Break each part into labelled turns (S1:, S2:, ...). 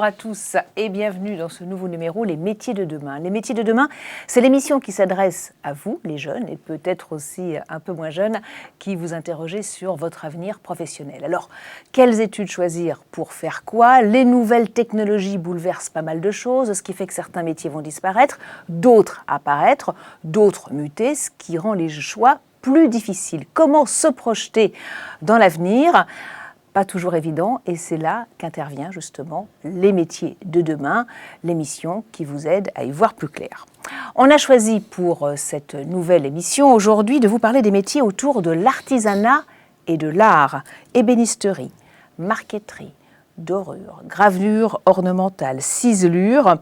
S1: à tous et bienvenue dans ce nouveau numéro Les métiers de demain. Les métiers de demain, c'est l'émission qui s'adresse à vous, les jeunes, et peut-être aussi un peu moins jeunes, qui vous interrogez sur votre avenir professionnel. Alors, quelles études choisir pour faire quoi? Les nouvelles technologies bouleversent pas mal de choses, ce qui fait que certains métiers vont disparaître, d'autres apparaître, d'autres muter, ce qui rend les choix plus difficiles. Comment se projeter dans l'avenir ? Pas toujours évident, et c'est là qu'intervient justement Les métiers de demain, l'émission qui vous aide à y voir plus clair. On a choisi pour cette nouvelle émission aujourd'hui de vous parler des métiers autour de l'artisanat et de l'art, ébénisterie, marqueterie, dorure, gravure ornementale, ciselure,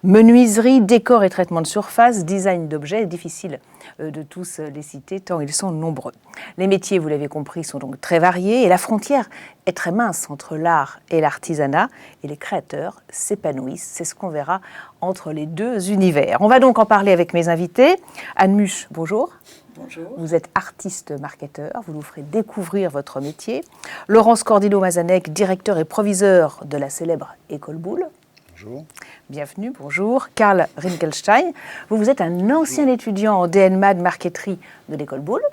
S1: menuiserie, décor et traitement de surface, design d'objets, difficile de tous les citer tant ils sont nombreux. Les métiers, vous l'avez compris, sont donc très variés et la frontière est très mince entre l'art et l'artisanat et les créateurs s'épanouissent. C'est ce qu'on verra entre les deux univers. On va donc en parler avec mes invités. Anne Muche, bonjour.
S2: Bonjour.
S1: Vous êtes artiste-marketeur, vous nous ferez découvrir votre métier. Laurence Cordillo-Mazanek, directeur et proviseur de la célèbre École Boulle.
S2: Bonjour.
S1: Bienvenue, bonjour. Karl Rinkelstein, vous êtes un ancien étudiant en DNMAD marqueterie de l'École Boulle.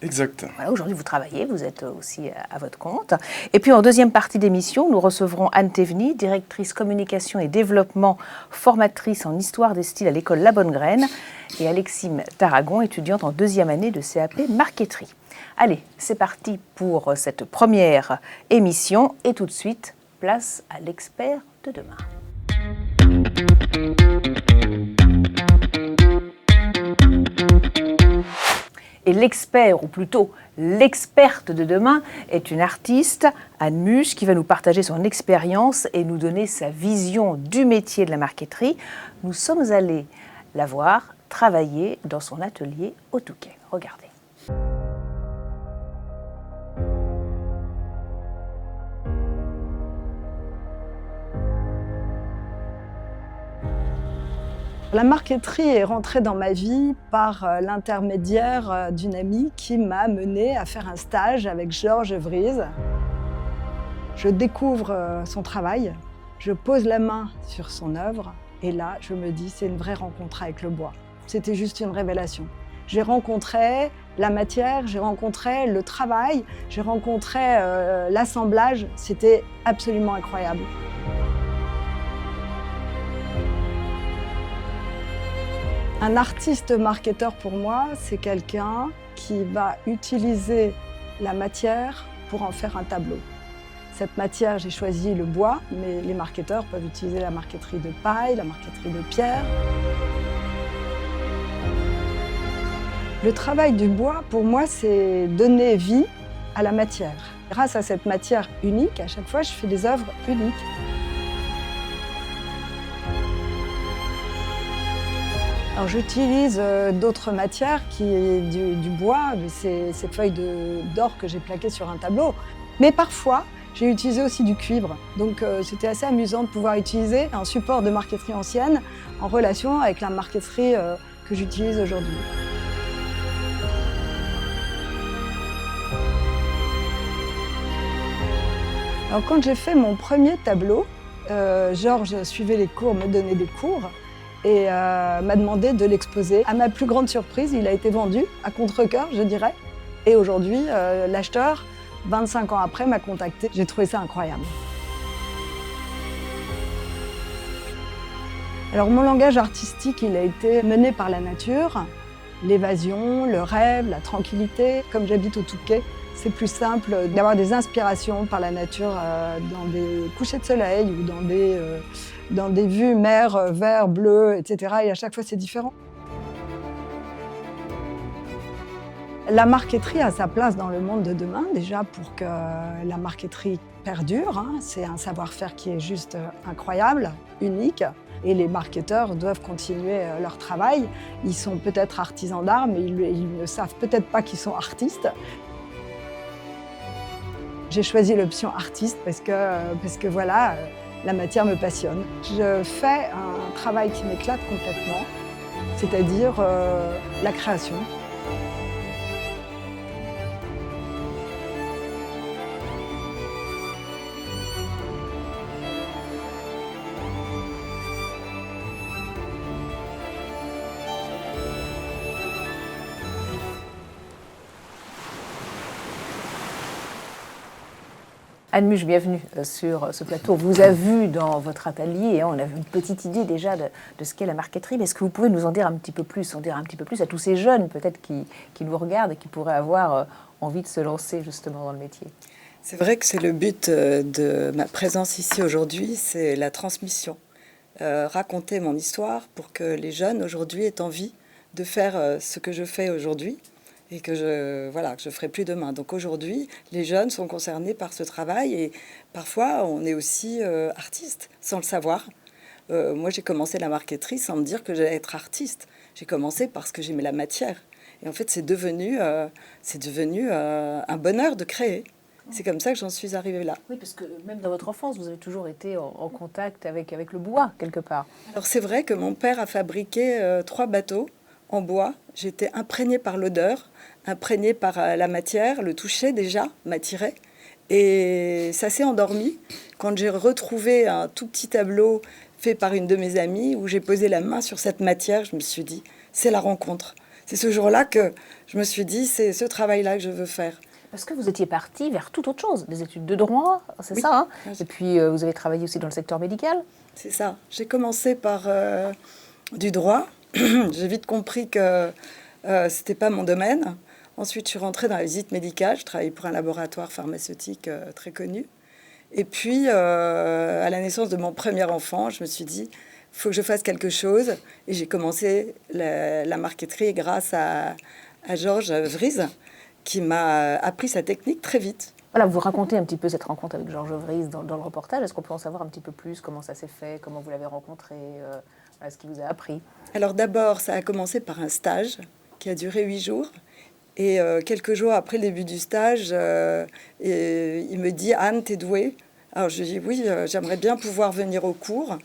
S2: Exact.
S1: Voilà, aujourd'hui, vous travaillez, vous êtes aussi à votre compte. Et puis, en deuxième partie d'émission, nous recevrons Anne Théveny, directrice communication et développement, formatrice en histoire des styles à l'école La Bonne Graine, et Alexime Tarragon, étudiante en deuxième année de CAP marqueterie. Allez, c'est parti pour cette première émission. Et tout de suite, place à l'expert de demain. Et l'expert, ou plutôt l'experte de demain, est une artiste, Anne Muche, qui va nous partager son expérience et nous donner sa vision du métier de la marqueterie. Nous sommes allés la voir travailler dans son atelier au Touquet. Regardez.
S3: La marqueterie est rentrée dans ma vie par l'intermédiaire d'une amie qui m'a menée à faire un stage avec Georges Vries. Je découvre son travail, je pose la main sur son œuvre et là, je me dis, c'est une vraie rencontre avec le bois. C'était juste une révélation. J'ai rencontré la matière, j'ai rencontré le travail, j'ai rencontré l'assemblage. C'était absolument incroyable. Un artiste marketeur pour moi, c'est quelqu'un qui va utiliser la matière pour en faire un tableau. Cette matière, j'ai choisi le bois, mais les marketeurs peuvent utiliser la marqueterie de paille, la marqueterie de pierre. Le travail du bois, pour moi, c'est donner vie à la matière. Grâce à cette matière unique, à chaque fois, je fais des œuvres uniques. Alors, j'utilise d'autres matières qui est du bois, ces feuilles d'or que j'ai plaquées sur un tableau. Mais parfois, j'ai utilisé aussi du cuivre. Donc c'était assez amusant de pouvoir utiliser un support de marqueterie ancienne en relation avec la marqueterie que j'utilise aujourd'hui. Alors, quand j'ai fait mon premier tableau, Georges suivait les cours, me donnait des cours. Et m'a demandé de l'exposer. À ma plus grande surprise, il a été vendu à contre-cœur, je dirais. Et aujourd'hui, l'acheteur, 25 ans après, m'a contacté. J'ai trouvé ça incroyable. Alors, mon langage artistique, il a été mené par la nature, l'évasion, le rêve, la tranquillité. Comme j'habite au Touquet, c'est plus simple d'avoir des inspirations par la nature dans des couchers de soleil ou dans des vues mer, vert, bleu, etc. Et à chaque fois, c'est différent. La marqueterie a sa place dans le monde de demain, déjà pour que la marqueterie perdure. C'est un savoir-faire qui est juste incroyable, unique. Et les marketeurs doivent continuer leur travail. Ils sont peut-être artisans d'art, mais ils ne savent peut-être pas qu'ils sont artistes. J'ai choisi l'option artiste parce que voilà, la matière me passionne. Je fais un travail qui m'éclate complètement, c'est-à-dire la création.
S1: Anne Muche, bienvenue sur ce plateau. On vous a vu dans votre atelier et on a une petite idée déjà de ce qu'est la marqueterie. Mais est-ce que vous pouvez nous en dire un petit peu plus, à tous ces jeunes peut-être qui nous regardent et qui pourraient avoir envie de se lancer justement dans le métier?
S2: C'est vrai que c'est le but de ma présence ici aujourd'hui, c'est la transmission. Raconter mon histoire pour que les jeunes aujourd'hui aient envie de faire ce que je fais aujourd'hui et que je ferai plus demain. Donc aujourd'hui, les jeunes sont concernés par ce travail et parfois on est aussi artiste sans le savoir. Moi j'ai commencé la marqueterie sans me dire que j'allais être artiste. J'ai commencé parce que j'aimais la matière. Et en fait c'est devenu un bonheur de créer. C'est comme ça que j'en suis arrivée là.
S1: Oui, parce que même dans votre enfance, vous avez toujours été en contact avec le bois, quelque part.
S2: Alors c'est vrai que mon père a fabriqué 3 bateaux en bois. J'étais imprégnée par l'odeur, imprégnée par la matière, le toucher déjà m'attirait. Et ça s'est endormi quand j'ai retrouvé un tout petit tableau fait par une de mes amies où j'ai posé la main sur cette matière. Je me suis dit, c'est la rencontre. C'est ce jour-là que je me suis dit, c'est ce travail-là que je veux faire.
S1: Parce que vous étiez parti vers toute autre chose, des études de droit, c'est
S2: Oui.
S1: ça, hein? Et puis vous avez travaillé aussi dans le secteur médical.
S2: C'est ça. J'ai commencé par du droit. J'ai vite compris que c'était pas mon domaine. Ensuite, je suis rentrée dans la visite médicale. Je travaillais pour un laboratoire pharmaceutique très connu. Et puis, à la naissance de mon premier enfant, je me suis dit, il faut que je fasse quelque chose. Et j'ai commencé la marqueterie grâce à Georges Vries, qui m'a appris sa technique très vite.
S1: Voilà, vous racontez un petit peu cette rencontre avec Georges Vries dans le reportage. Est-ce qu'on peut en savoir un petit peu plus? Comment ça s'est fait? Comment vous l'avez rencontré? Ce qu'il vous a appris?
S2: Alors d'abord, ça a commencé par un stage qui a duré 8 jours. Et quelques jours après le début du stage, il me dit « Anne, t'es douée ?» Alors je lui dis « Oui, j'aimerais bien pouvoir venir au cours. »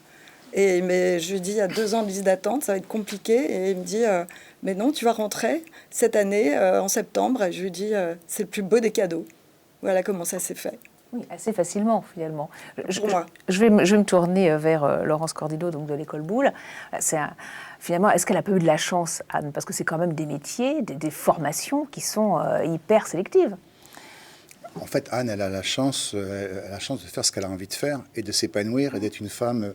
S2: Mais je lui dis « Il y a 2 ans de liste d'attente, ça va être compliqué. » Et il me dit « Mais non, tu vas rentrer cette année, en septembre. » Et je lui dis « C'est le plus beau des cadeaux. » Voilà comment ça s'est fait.
S1: Oui, assez facilement, finalement.
S2: Pour moi.
S1: Je vais me tourner vers Laurence Cordillo, donc de l'école Boulle. Finalement, est-ce qu'elle a pas eu de la chance, Anne? Parce que c'est quand même des métiers, des formations qui sont hyper sélectives.
S4: En fait, Anne, elle a la chance de faire ce qu'elle a envie de faire et de s'épanouir et d'être une femme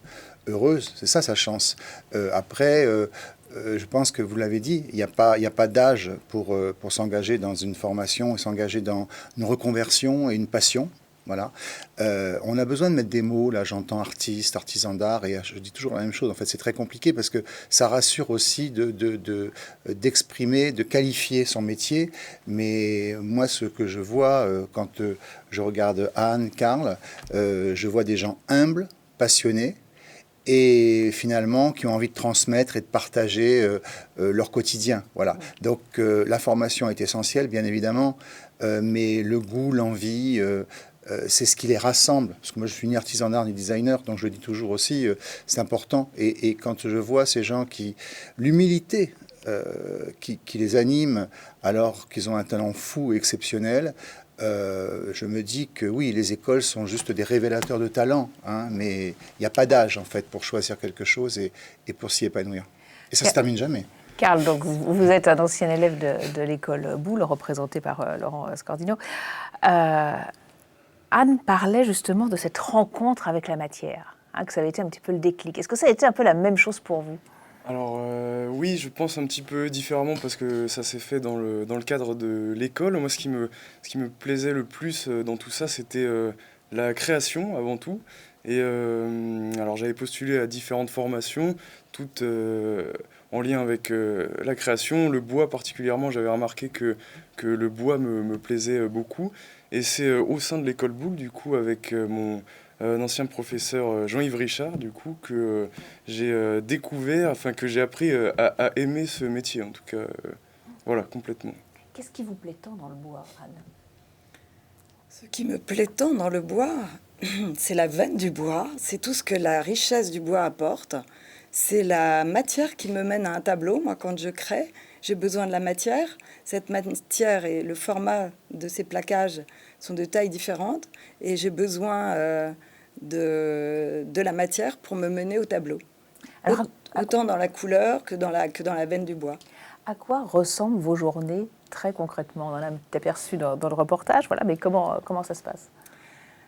S4: heureuse. C'est ça, sa chance. Après, je pense que vous l'avez dit, il n'y a pas d'âge pour s'engager dans une formation et s'engager dans une reconversion et une passion. Voilà. On a besoin de mettre des mots, là j'entends artiste, artisan d'art, et je dis toujours la même chose. En fait, c'est très compliqué parce que ça rassure aussi d'exprimer, de qualifier son métier. Mais moi, ce que je vois quand je regarde Anne, Karl, je vois des gens humbles, passionnés, et finalement qui ont envie de transmettre et de partager leur quotidien. Voilà. Donc la formation est essentielle, bien évidemment, mais le goût, l'envie... c'est ce qui les rassemble. Parce que moi, je suis ni artisan d'art ni designer, donc je le dis toujours aussi, c'est important. Et quand je vois ces gens l'humilité qui les anime, alors qu'ils ont un talent fou et exceptionnel, je me dis que oui, les écoles sont juste des révélateurs de talent, hein, mais il n'y a pas d'âge, en fait, pour choisir quelque chose et pour s'y épanouir. Et ça ne se termine jamais.
S1: Karl, donc vous êtes un ancien élève de l'école Boulle, représenté par Laurent Scordino. Anne parlait justement de cette rencontre avec la matière, hein, que ça avait été un petit peu le déclic. Est-ce que ça a été un peu la même chose pour vous?
S5: Alors oui, je pense un petit peu différemment parce que ça s'est fait dans le cadre de l'école. Moi, ce qui me plaisait le plus dans tout ça, c'était la création avant tout. Et alors j'avais postulé à différentes formations, toutes en lien avec la création. Le bois particulièrement, j'avais remarqué que le bois me plaisait beaucoup. Et c'est au sein de l'école Boulle, du coup, avec mon ancien professeur Jean-Yves Richard, du coup, que j'ai découvert, enfin que j'ai appris à aimer ce métier, en tout cas, voilà, complètement.
S1: Qu'est-ce qui vous plaît tant dans le bois, Anne?
S2: Ce qui me plaît tant dans le bois, c'est la veine du bois, c'est tout ce que la richesse du bois apporte. C'est la matière qui me mène à un tableau. Moi, quand je crée, j'ai besoin de la matière. Cette matière et le format de ces plaquages sont de tailles différentes. Et j'ai besoin de la matière pour me mener au tableau. Alors, autant dans la couleur que dans la veine du bois.
S1: À quoi ressemblent vos journées très concrètement? On en a aperçu dans le reportage, voilà, mais comment ça se passe?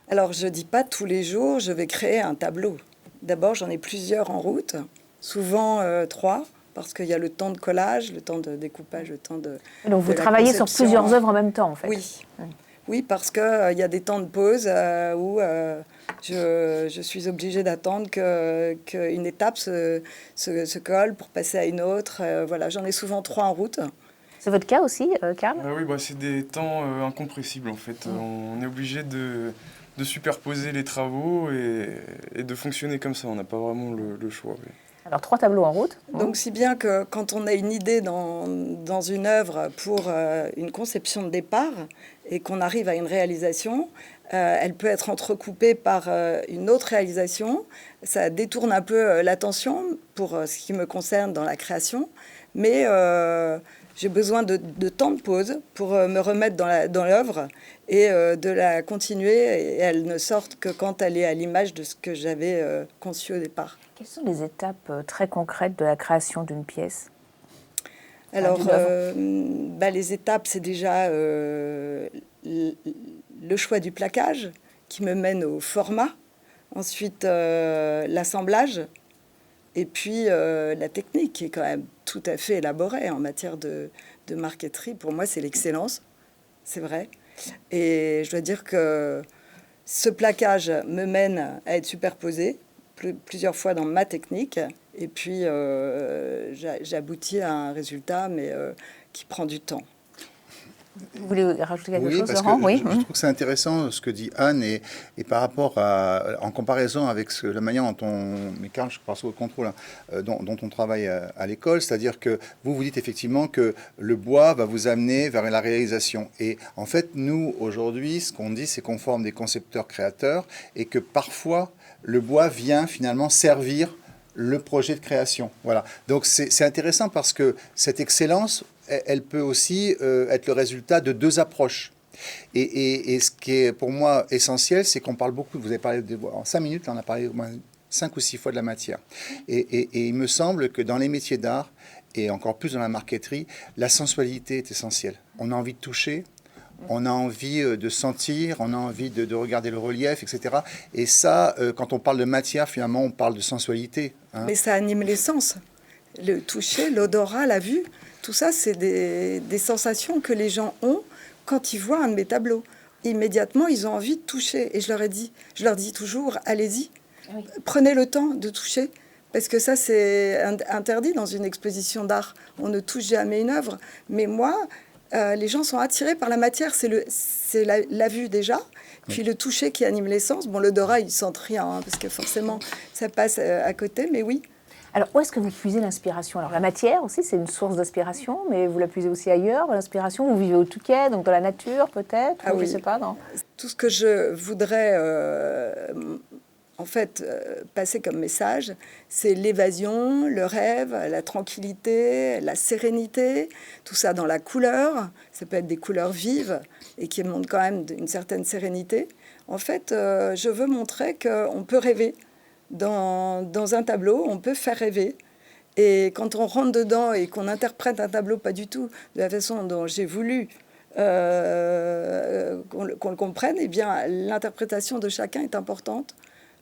S2: Alors, je ne dis pas tous les jours, je vais créer un tableau. D'abord, j'en ai plusieurs en route, souvent 3, parce qu'il y a le temps de collage, le temps de découpage, le temps de...
S1: Donc vous
S2: de la
S1: travaillez sur
S2: conception.
S1: plusieurs œuvres en même temps, en fait.
S2: Oui, oui, parce qu'il y a des temps de pause où je suis obligée d'attendre qu'une étape se colle pour passer à une autre. Voilà, j'en ai souvent 3 en route.
S1: C'est votre cas aussi, Karl?
S5: Oui, bah, c'est des temps incompressibles en fait. On est obligé de superposer les travaux et de fonctionner comme ça. On n'a pas vraiment le choix. Oui.
S1: Alors 3 tableaux en route.
S2: Donc, si bien que quand on a une idée dans une œuvre pour une conception de départ et qu'on arrive à une réalisation, elle peut être entrecoupée par une autre réalisation. Ça détourne un peu l'attention pour ce qui me concerne dans la création, mais j'ai besoin de temps de pause pour me remettre dans l'œuvre et de la continuer. Et elle ne sort que quand elle est à l'image de ce que j'avais conçu au départ.
S1: Quelles sont les étapes très concrètes de la création d'une pièce?
S2: Alors,
S1: d'une œuvre?
S2: les étapes, c'est déjà le choix du plaquage qui me mène au format. Ensuite, l'assemblage. Et puis, la technique qui est quand même tout à fait élaborée en matière de marqueterie. Pour moi, c'est l'excellence, c'est vrai. Et je dois dire que ce plaquage me mène à être superposé plusieurs fois dans ma technique. Et puis, j'aboutis à un résultat, mais qui prend du temps.
S1: Vous voulez rajouter quelque chose,
S4: parce
S1: Laurent?
S4: que
S1: Oui,
S4: je trouve que c'est intéressant ce que dit Anne et par rapport en comparaison avec la manière dont mais Karl, je parle sous votre contrôle, dont on travaille à l'école, c'est-à-dire que vous dites effectivement que le bois va vous amener vers la réalisation. Et en fait, nous, aujourd'hui, ce qu'on dit, c'est qu'on forme des concepteurs créateurs et que parfois, le bois vient finalement servir le projet de création. Voilà. Donc c'est intéressant parce que cette excellence, elle peut aussi être le résultat de 2 approches. Et ce qui est pour moi essentiel, c'est qu'on parle beaucoup, vous avez parlé en 5 minutes, là, on a parlé au moins 5 ou 6 fois de la matière. Et il me semble que dans les métiers d'art, et encore plus dans la marqueterie, la sensualité est essentielle. On a envie de toucher, on a envie de sentir, on a envie de regarder le relief, etc. Et ça, quand on parle de matière, finalement, on parle de sensualité. Hein.
S2: Mais ça anime les sens. Le toucher, l'odorat, la vue, tout ça, c'est des sensations que les gens ont quand ils voient un de mes tableaux. Immédiatement, ils ont envie de toucher. Et je leur dis toujours, allez-y, oui. Prenez le temps de toucher. Parce que ça, c'est interdit dans une exposition d'art. On ne touche jamais une œuvre. Mais moi... les gens sont attirés par la matière, c'est la vue déjà, puis le toucher qui anime les sens. Bon, l'odorat, ils sentent rien, hein, parce que forcément, ça passe à côté, mais oui. Alors,
S1: où est-ce que vous puisez l'inspiration? Alors, la matière aussi, c'est une source d'inspiration, mais vous la puisez aussi ailleurs, l'inspiration. Vous vivez au Touquet, donc dans la nature, peut-être?
S2: Ah oui.
S1: Je ne sais pas, non?
S2: Tout ce que je voudrais... passer comme message, c'est l'évasion, le rêve, la tranquillité, la sérénité, tout ça dans la couleur. Ça peut être des couleurs vives et qui montrent quand même une certaine sérénité. En fait, je veux montrer qu'on peut rêver. Dans un tableau, on peut faire rêver. Et quand on rentre dedans et qu'on interprète un tableau pas du tout de la façon dont j'ai voulu qu'on le comprenne, eh bien, l'interprétation de chacun est importante.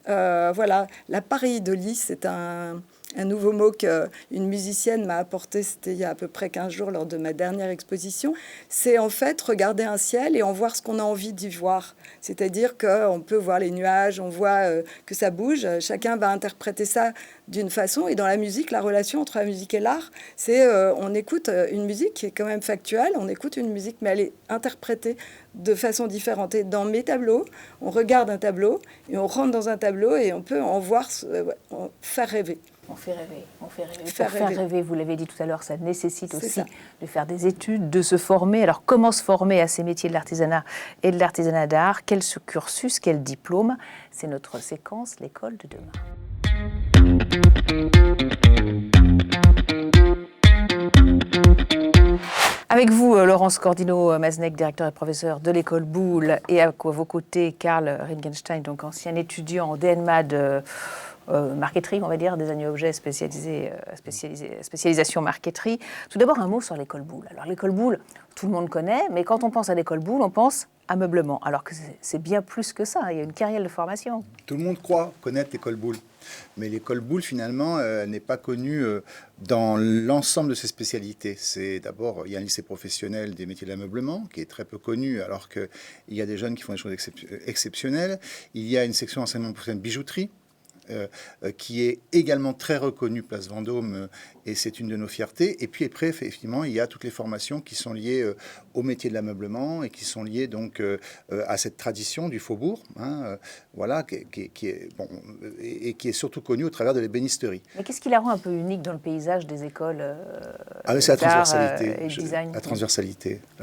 S2: Voilà, la pareidolie, c'est un nouveau mot qu'une musicienne m'a apporté, c'était il y a à peu près 15 jours lors de ma dernière exposition. C'est en fait regarder un ciel et en voir ce qu'on a envie d'y voir. C'est-à-dire qu'on peut voir les nuages, on voit que ça bouge, chacun va interpréter ça d'une façon. Et dans la musique, la relation entre la musique et l'art, c'est on écoute une musique qui est quand même factuelle, on écoute une musique, mais elle est interprétée de façon différente. Et dans mes tableaux, on regarde un tableau et on rentre dans un tableau et on peut en voir, faire rêver.
S1: On fait rêver, on fait rêver. Faire rêver, vous l'avez dit tout à l'heure, ça nécessite aussi de faire des études, de se former. Alors, comment se former à ces métiers de l'artisanat et de l'artisanat d'art? Quel cursus, quel diplôme? C'est notre séquence, l'école de demain. Avec vous, Laurence Cordino-Mazneck, directeur et professeur de l'école Boulle, et à vos côtés, Karl Ringenstein, donc ancien étudiant en DNMAD marqueterie, on va dire, design objet spécialisation marqueterie. Tout d'abord, un mot sur l'école Boulle. Alors, l'école Boulle, tout le monde connaît, mais quand on pense à l'école Boulle, on pense ameublement, alors que c'est bien plus que ça. Il y a une carrière de formation.
S4: Tout le monde croit connaître l'école Boulle. Mais l'école Boulle, finalement, n'est pas connue dans l'ensemble de ses spécialités. C'est d'abord, il y a un lycée professionnel des métiers de l'ameublement qui est très peu connu, alors qu'il y a des jeunes qui font des choses exceptionnelles. Il y a une section enseignement professionnel de bijouterie, qui est également très reconnue, place Vendôme, et c'est une de nos fiertés. Et puis après, effectivement, il y a toutes les formations qui sont liées au métier de l'ameublement et qui sont liées donc à cette tradition du faubourg, voilà, qui est, bon, et qui est surtout connue au travers de l'ébénisterie.
S1: Mais qu'est-ce qui la rend un peu unique dans le paysage des écoles
S4: c'est la transversalité.
S1: et design.
S4: La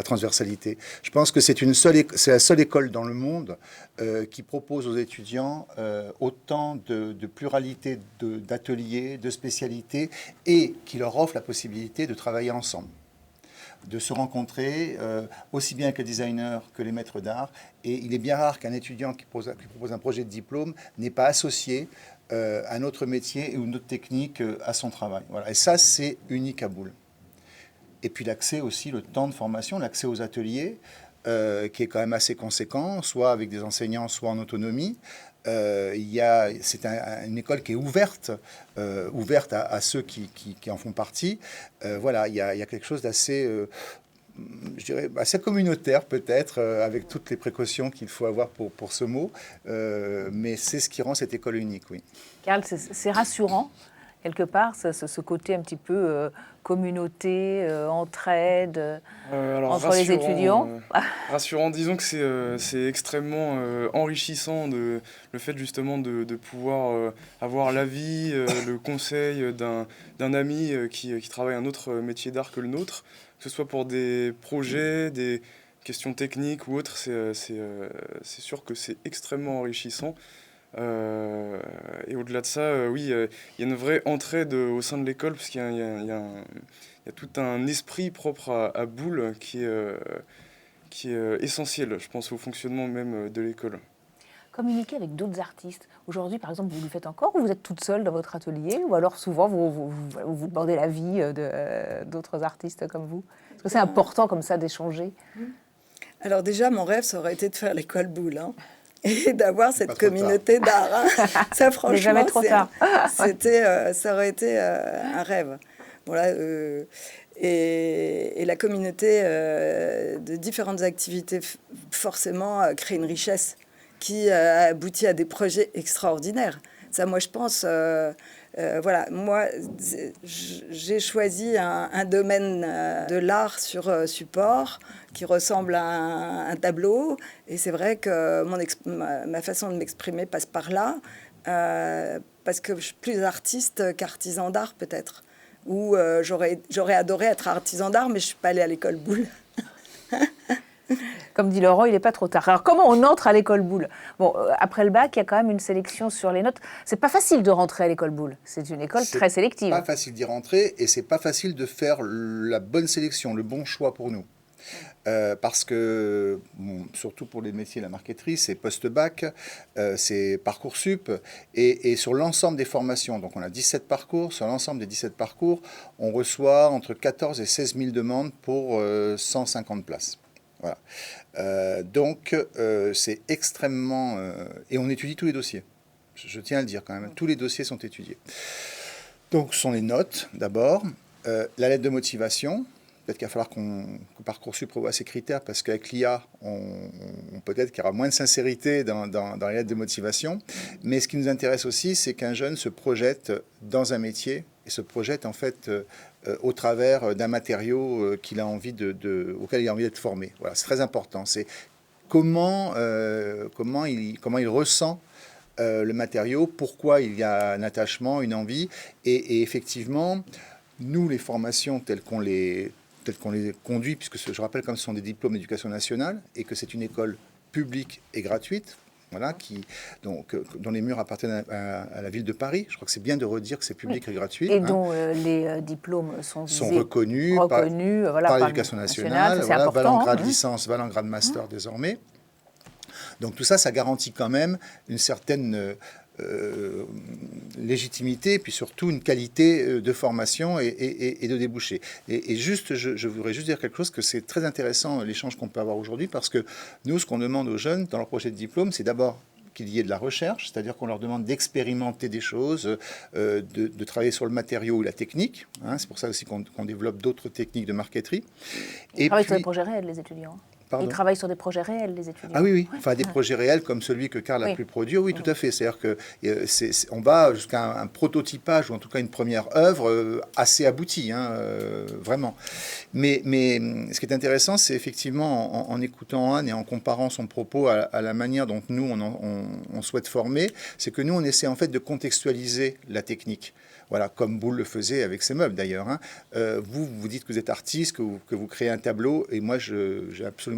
S4: transversalité. Je pense que c'est la seule école dans le monde qui propose aux étudiants autant de pluralité d'ateliers, de spécialités, et qui leur offre la possibilité de travailler ensemble, de se rencontrer aussi bien que les designers que les maîtres d'art. Et il est bien rare qu'un étudiant qui propose un projet de diplôme n'ait pas associé un autre métier ou une autre technique à son travail. Voilà. Et ça, c'est unique à Boulle. Et puis l'accès aussi, le temps de formation, l'accès aux ateliers, qui est quand même assez conséquent, soit avec des enseignants, soit en autonomie. C'est une école qui est ouverte à ceux qui en font partie. Voilà, il y a quelque chose d'assez, je dirais, assez communautaire peut-être, avec toutes les précautions qu'il faut avoir pour ce mot. Mais c'est ce qui rend cette école unique, oui.
S1: Karl, c'est rassurant, quelque part, ce côté un petit peu communauté, entraide entre les étudiants.
S5: Rassurant, disons que c'est extrêmement enrichissant le fait justement de pouvoir avoir l'avis, le conseil d'un ami qui travaille un autre métier d'art que le nôtre, que ce soit pour des projets, des questions techniques ou autres, c'est sûr que c'est extrêmement enrichissant. Et au-delà de ça, oui, il y a une vraie entraide au sein de l'école, parce qu'il y a tout un esprit propre à Boulle qui est essentiel, je pense, au fonctionnement même de l'école.
S1: Communiquer avec d'autres artistes. Aujourd'hui, par exemple, vous le faites encore, ou vous êtes toute seule dans votre atelier, ou alors souvent vous demandez l'avis d'autres artistes comme vous? Est-ce que c'est important comme ça d'échanger?
S2: Alors déjà, mon rêve, ça aurait été de faire l'école Boulle, hein, et d'avoir cette communauté d'art. Hein. Ça, franchement,
S1: jamais trop tard.
S2: Ça aurait été un rêve. Voilà, et la communauté de différentes activités, forcément, crée une richesse qui aboutit à des projets extraordinaires. Ça, moi, je pense... voilà, moi, j'ai choisi un domaine de l'art sur support qui ressemble à un tableau. Et c'est vrai que ma façon de m'exprimer passe par là, parce que je suis plus artiste qu'artisan d'art, peut-être. Ou j'aurais adoré être artisan d'art, mais je ne suis pas allée à l'école Boulle.
S1: Comme dit Laurent, il n'est pas trop tard. Alors, comment on entre à l'école Boulle? Bon, après le bac, il y a quand même une sélection sur les notes. C'est pas facile de rentrer à l'école Boulle. C'est une école très sélective.
S4: C'est pas facile d'y rentrer, et c'est pas facile de faire la bonne sélection, le bon choix pour nous. Parce que, bon, surtout pour les métiers de la marqueterie, c'est post-bac, c'est Parcoursup, et sur l'ensemble des formations, donc on a 17 parcours, sur l'ensemble des 17 parcours, on reçoit entre 14 et 16 000 demandes pour 150 places. Voilà. Donc, c'est extrêmement... et on étudie tous les dossiers. Je tiens à le dire quand même. Tous les dossiers sont étudiés. Donc, ce sont les notes, d'abord. La lettre de motivation. Peut-être qu'il va falloir que Parcoursup revoie ses critères, parce qu'avec l'IA, peut-être qu'il y aura moins de sincérité dans les lettres de motivation. Mais ce qui nous intéresse aussi, c'est qu'un jeune se projette dans un métier, et se projette en fait au travers d'un matériau auquel il a envie d'être formé. Voilà, c'est très important. C'est comment il ressent le matériau, pourquoi il y a un attachement, une envie. Et effectivement, nous, les formations telles qu'on les conduit, puisque je rappelle comme ce sont des diplômes d'éducation nationale et que c'est une école publique et gratuite, voilà, dont les murs appartiennent à la ville de Paris. Je crois que c'est bien de redire que c'est public et gratuit.
S1: Et dont les diplômes sont
S4: reconnus par l'éducation nationale, voilà, valant grade licence, valant grade master désormais. Donc tout ça, ça garantit quand même une certaine légitimité, puis surtout une qualité de formation et de débouché. Et juste, je voudrais juste dire quelque chose, que c'est très intéressant l'échange qu'on peut avoir aujourd'hui, parce que nous, ce qu'on demande aux jeunes dans leur projet de diplôme, c'est d'abord qu'il y ait de la recherche, c'est-à-dire qu'on leur demande d'expérimenter des choses, de travailler sur le matériau ou la technique. Hein, c'est pour ça aussi qu'on développe d'autres techniques de marqueterie.
S1: Ils travaillent sur des projets réels, les étudiants.
S4: Pardon.
S1: Ils travaillent sur des projets réels, les étudiants.
S4: Ah oui, oui. Enfin, des projets réels comme celui que Karl a pu produire, oui, tout à fait. C'est-à-dire qu'on va jusqu'à un prototypage, ou en tout cas une première œuvre assez aboutie, hein, vraiment. Mais ce qui est intéressant, c'est effectivement, en écoutant Anne et en comparant son propos à la manière dont nous, on souhaite former, c'est que nous, on essaie en fait de contextualiser la technique. Voilà, comme Boulle le faisait avec ses meubles d'ailleurs. Hein. Vous dites que vous êtes artiste, que vous créez un tableau, et moi, je n'ai absolument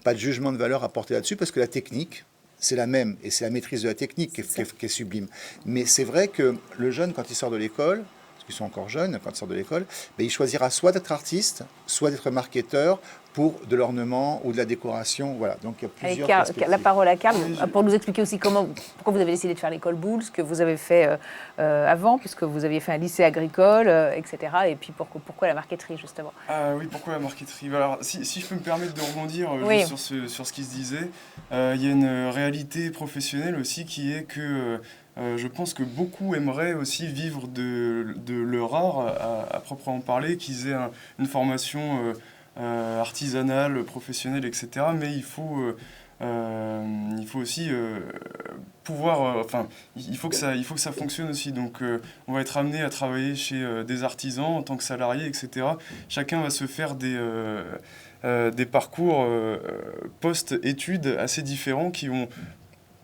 S4: pas de jugement de valeur à porter là-dessus, parce que la technique, c'est la même, et c'est la maîtrise de la technique qui est sublime. Mais c'est vrai que le jeune, quand il sort de l'école, parce qu'ils sont encore jeunes, quand ils sortent de l'école, ben, il choisira soit d'être artiste, soit d'être marketeur, pour de l'ornement ou de la décoration. Voilà, donc il y a plusieurs perspectives.
S1: La parole à Karl, pour nous expliquer aussi pourquoi vous avez décidé de faire l'école Boulle, ce que vous avez fait avant, puisque vous aviez fait un lycée agricole, etc. Et puis pourquoi la marqueterie, justement.
S5: Ah oui, pourquoi la marqueterie? Alors, si je peux me permettre de rebondir juste sur ce qui se disait, il y a une réalité professionnelle aussi qui est que je pense que beaucoup aimeraient aussi vivre de leur art à proprement parler, qu'ils aient une formation artisanale, professionnelle, etc. Mais il faut aussi pouvoir, il faut que ça fonctionne aussi. Donc, on va être amené à travailler chez des artisans en tant que salarié, etc. Chacun va se faire des parcours post-études assez différents qui vont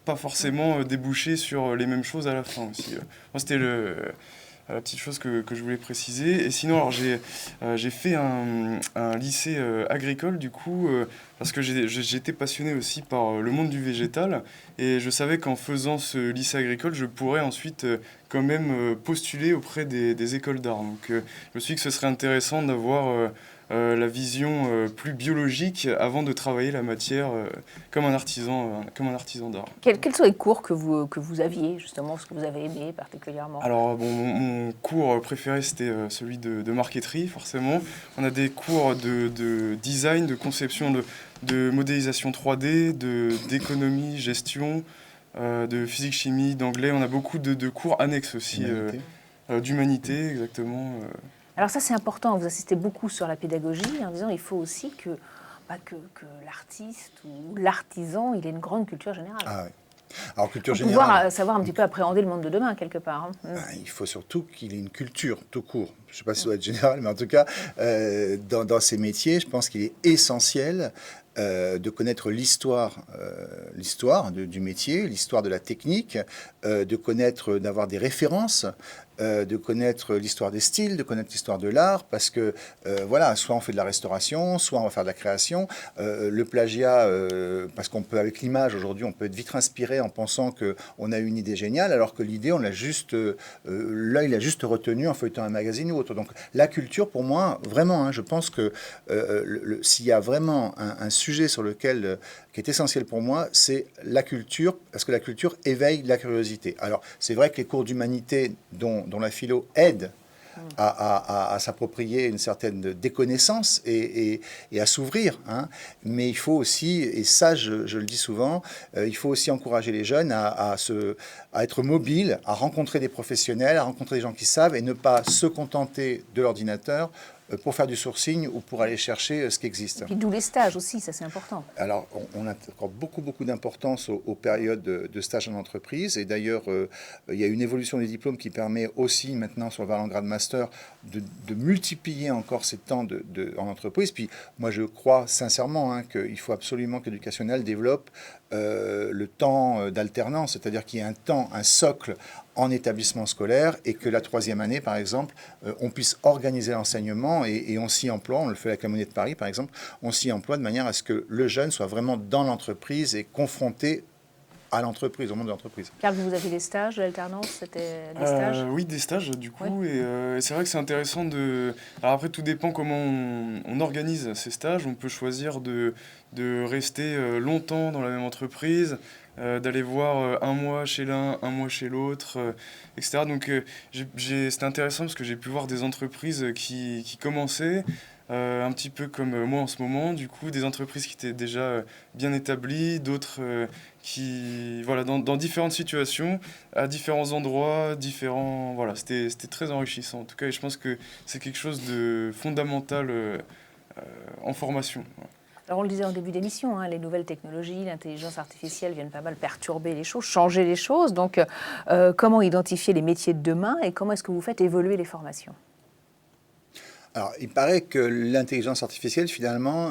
S5: pas forcément déboucher sur les mêmes choses à la fin aussi. Moi, c'était la petite chose que je voulais préciser. Et sinon, alors j'ai fait un lycée agricole, du coup, parce que j'étais passionné aussi par le monde du végétal. Et je savais qu'en faisant ce lycée agricole, je pourrais ensuite quand même postuler auprès des écoles d'art. Donc, je me suis dit que ce serait intéressant d'avoir la vision plus biologique avant de travailler la matière comme un artisan d'art.
S1: Quels sont les cours que vous aviez, justement, ce que vous avez aimé particulièrement?
S5: Alors, bon, mon cours préféré, c'était celui de marqueterie, forcément. On a des cours de design, de conception, de modélisation 3D, d'économie, gestion, de physique-chimie, d'anglais. On a beaucoup de cours annexes aussi, d'humanité, exactement.
S1: Alors ça, c'est important. Vous insistez beaucoup sur la pédagogie en disant qu'il faut aussi que l'artiste ou l'artisan, il ait une grande culture générale.
S4: Ah oui. Alors, culture
S1: pour
S4: générale.
S1: Pouvoir savoir un petit peu appréhender le monde de demain, quelque part. Hein.
S4: Il faut surtout qu'il ait une culture tout court. Je ne sais pas si ça doit être général, mais en tout cas, dans ces métiers, je pense qu'il est essentiel de connaître l'histoire du métier, l'histoire de la technique, de connaître, d'avoir des références, de connaître l'histoire des styles, de connaître l'histoire de l'art, parce que voilà, soit on fait de la restauration, soit on va faire de la création. Le plagiat, parce qu'on peut, avec l'image aujourd'hui, on peut être vite inspiré en pensant qu'on a une idée géniale, alors que l'idée, on l'a juste, l'œil l'a juste retenue en feuilletant un magazine ou autre. Donc la culture, pour moi, vraiment, hein, je pense que s'il y a vraiment un sujet sur lequel, qui est essentiel pour moi, c'est la culture, parce que la culture éveille la curiosité. Alors, c'est vrai que les cours d'humanité dont la philo aide à s'approprier une certaine déconnaissance et à s'ouvrir, hein. Mais il faut aussi, et ça je le dis souvent, il faut aussi encourager les jeunes à être mobiles, à rencontrer des professionnels, à rencontrer des gens qui savent, et ne pas se contenter de l'ordinateur pour faire du sourcing ou pour aller chercher ce qui existe.
S1: Et puis d'où les stages aussi, ça c'est important.
S4: Alors, on accorde beaucoup d'importance aux périodes de stage en entreprise. Et d'ailleurs, il y a une évolution des diplômes qui permet aussi maintenant sur le Valence Grade Master de multiplier encore ces temps en entreprise. Puis moi, je crois sincèrement qu'il faut absolument que l'éducationnel développe le temps d'alternance, c'est-à-dire qu'il y ait un socle en établissement scolaire, et que la troisième année, par exemple, on puisse organiser l'enseignement, et on s'y emploie, on le fait avec la Monnaie de Paris, par exemple, on s'y emploie de manière à ce que le jeune soit vraiment dans l'entreprise et confronté à l'entreprise, au monde de l'entreprise.
S1: Carl, vous avez des stages, de l'alternance, c'était des stages?
S5: Oui, des stages du coup,
S1: Ouais.
S5: et c'est vrai que c'est intéressant de... Alors après, tout dépend comment on organise ces stages. On peut choisir de rester longtemps dans la même entreprise, d'aller voir un mois chez l'un, un mois chez l'autre, etc. Donc c'était intéressant parce que j'ai pu voir des entreprises qui commençaient, un petit peu comme moi en ce moment, du coup, des entreprises qui étaient déjà bien établies, d'autres qui, voilà, dans différentes situations, à différents endroits, voilà, c'était très enrichissant en tout cas, et je pense que c'est quelque chose de fondamental en formation. Ouais.
S1: Alors on le disait en début d'émission, hein, les nouvelles technologies, l'intelligence artificielle viennent pas mal perturber les choses, changer les choses. Donc comment identifier les métiers de demain et comment est-ce que vous faites évoluer les formations?
S4: Alors, il paraît que l'intelligence artificielle, finalement,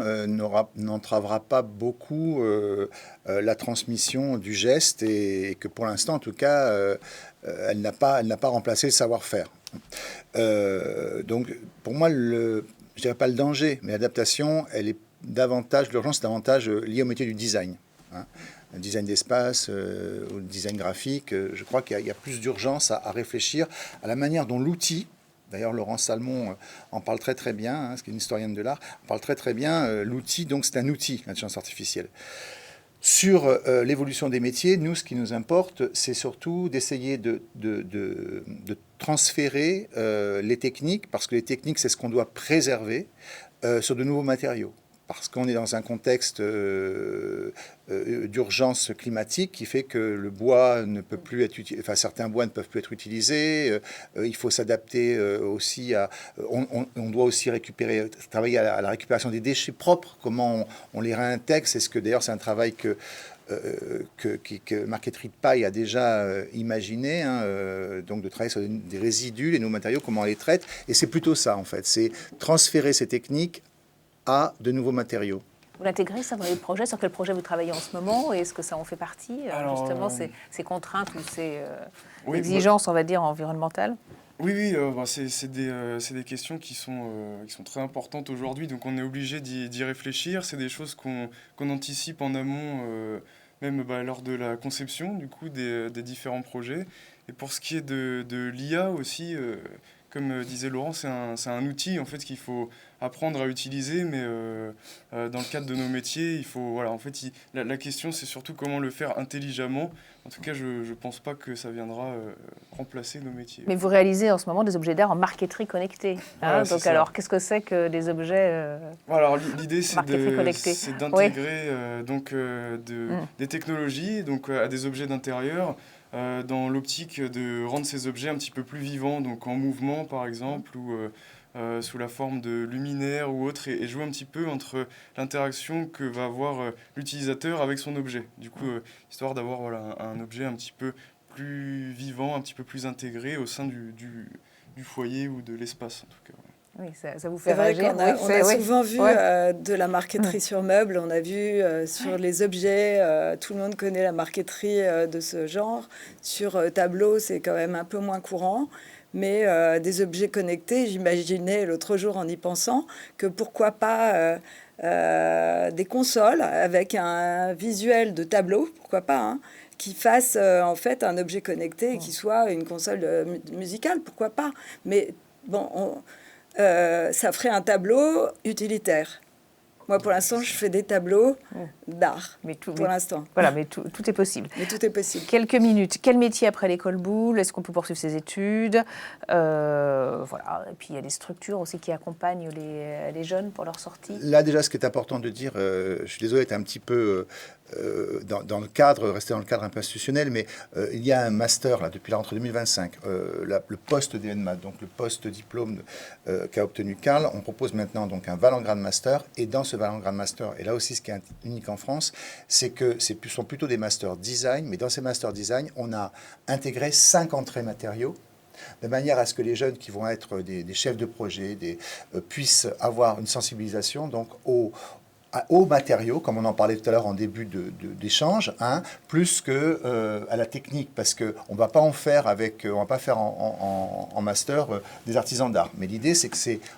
S4: n'entravera pas beaucoup la transmission du geste et que pour l'instant, en tout cas, elle n'a pas remplacé le savoir-faire. Donc, pour moi, je dirais pas le danger, mais l'adaptation, elle est davantage, l'urgence est davantage liée au métier du design. Hein. Le design d'espace ou le design graphique, je crois qu'il y a plus d'urgence à réfléchir à la manière dont l'outil. D'ailleurs, Laurence Salmon en parle très très bien, hein, ce qui est une historienne de l'art, en parle très très bien. L'outil, donc c'est un outil, l'intelligence artificielle. Sur l'évolution des métiers, nous, ce qui nous importe, c'est surtout d'essayer de transférer les techniques, parce que les techniques, c'est ce qu'on doit préserver, sur de nouveaux matériaux. Parce qu'on est dans un contexte d'urgence climatique qui fait que le bois ne peut plus être utilisé, enfin certains bois ne peuvent plus être utilisés. Il faut s'adapter aussi à. On doit aussi travailler à la récupération des déchets propres. Comment on les réintègre. C'est ce que d'ailleurs c'est un travail que Marqueterie de Paille a déjà imaginé, hein, donc de travailler sur des résidus, les nouveaux matériaux, comment on les traite. Et c'est plutôt ça en fait, c'est transférer ces techniques à de nouveaux matériaux.
S1: Vous l'intégrez ça dans les projets? Sur quel projet vous travaillez en ce moment? Est-ce que ça en fait partie, justement, ces contraintes ou ces exigences, on va dire, environnementales?
S5: Oui, c'est des questions qui sont très importantes aujourd'hui, donc on est obligé d'y réfléchir. C'est des choses qu'on anticipe en amont, même lors de la conception du coup, des différents projets. Et pour ce qui est de l'IA aussi, comme disait Laurent, c'est un outil en fait qu'il faut apprendre à utiliser, mais dans le cadre de nos métiers, il faut, voilà, en fait, la question c'est surtout comment le faire intelligemment. En tout cas, je ne pense pas que ça viendra remplacer nos métiers.
S1: Mais vous réalisez en ce moment des objets d'art en marqueterie connectée. Hein, donc alors, qu'est-ce que c'est que des objets
S5: alors l'idée c'est d'intégrer des technologies donc, à des objets d'intérieur, dans l'optique de rendre ces objets un petit peu plus vivants, donc en mouvement par exemple, ou sous la forme de luminaires ou autre, et jouer un petit peu entre l'interaction que va avoir l'utilisateur avec son objet. Du coup, histoire d'avoir un objet un petit peu plus vivant, un petit peu plus intégré au sein du foyer ou de l'espace en tout cas.
S1: Oui, ça vous fait
S2: réagir.
S1: C'est vrai
S2: qu'on a souvent vu de la marqueterie sur meubles, on a vu sur les objets, tout le monde connaît la marqueterie de ce genre. Sur tableau, c'est quand même un peu moins courant. Mais des objets connectés, j'imaginais l'autre jour en y pensant que pourquoi pas des consoles avec un visuel de tableau, pourquoi pas, hein, qui fasse en fait un objet connecté et qui soit une console musicale, pourquoi pas. Mais bon, ça ferait un tableau utilitaire. Moi, pour l'instant, je fais des tableaux d'art, pour l'instant.
S1: Voilà, mais tout est possible.
S2: Mais tout est possible.
S1: Quelques minutes. Quel métier après l'école Boulle? Est-ce qu'on peut poursuivre ses études? Voilà. Et puis, il y a des structures aussi qui accompagnent les jeunes pour leur sortie.
S4: Là, déjà, ce qui est important de dire, je suis désolé d'être un petit peu dans le cadre, rester dans le cadre un peu institutionnel, mais il y a un master, là, depuis la rentrée 2025, le poste d'ENMAT, donc le poste diplôme qu'a obtenu Carl. On propose maintenant donc un Valengramde Master, et dans ce Valengramde Master, et là aussi ce qui est unique en France, c'est que ce sont plutôt des masters design, mais dans ces masters design, on a intégré 5 entrées matériaux, de manière à ce que les jeunes qui vont être des chefs de projet puissent avoir une sensibilisation donc aux matériaux, comme on en parlait tout à l'heure en début d'échange, hein, plus que à la technique, parce qu'on ne va pas en faire on va pas faire en master des artisans d'art. Mais l'idée, c'est que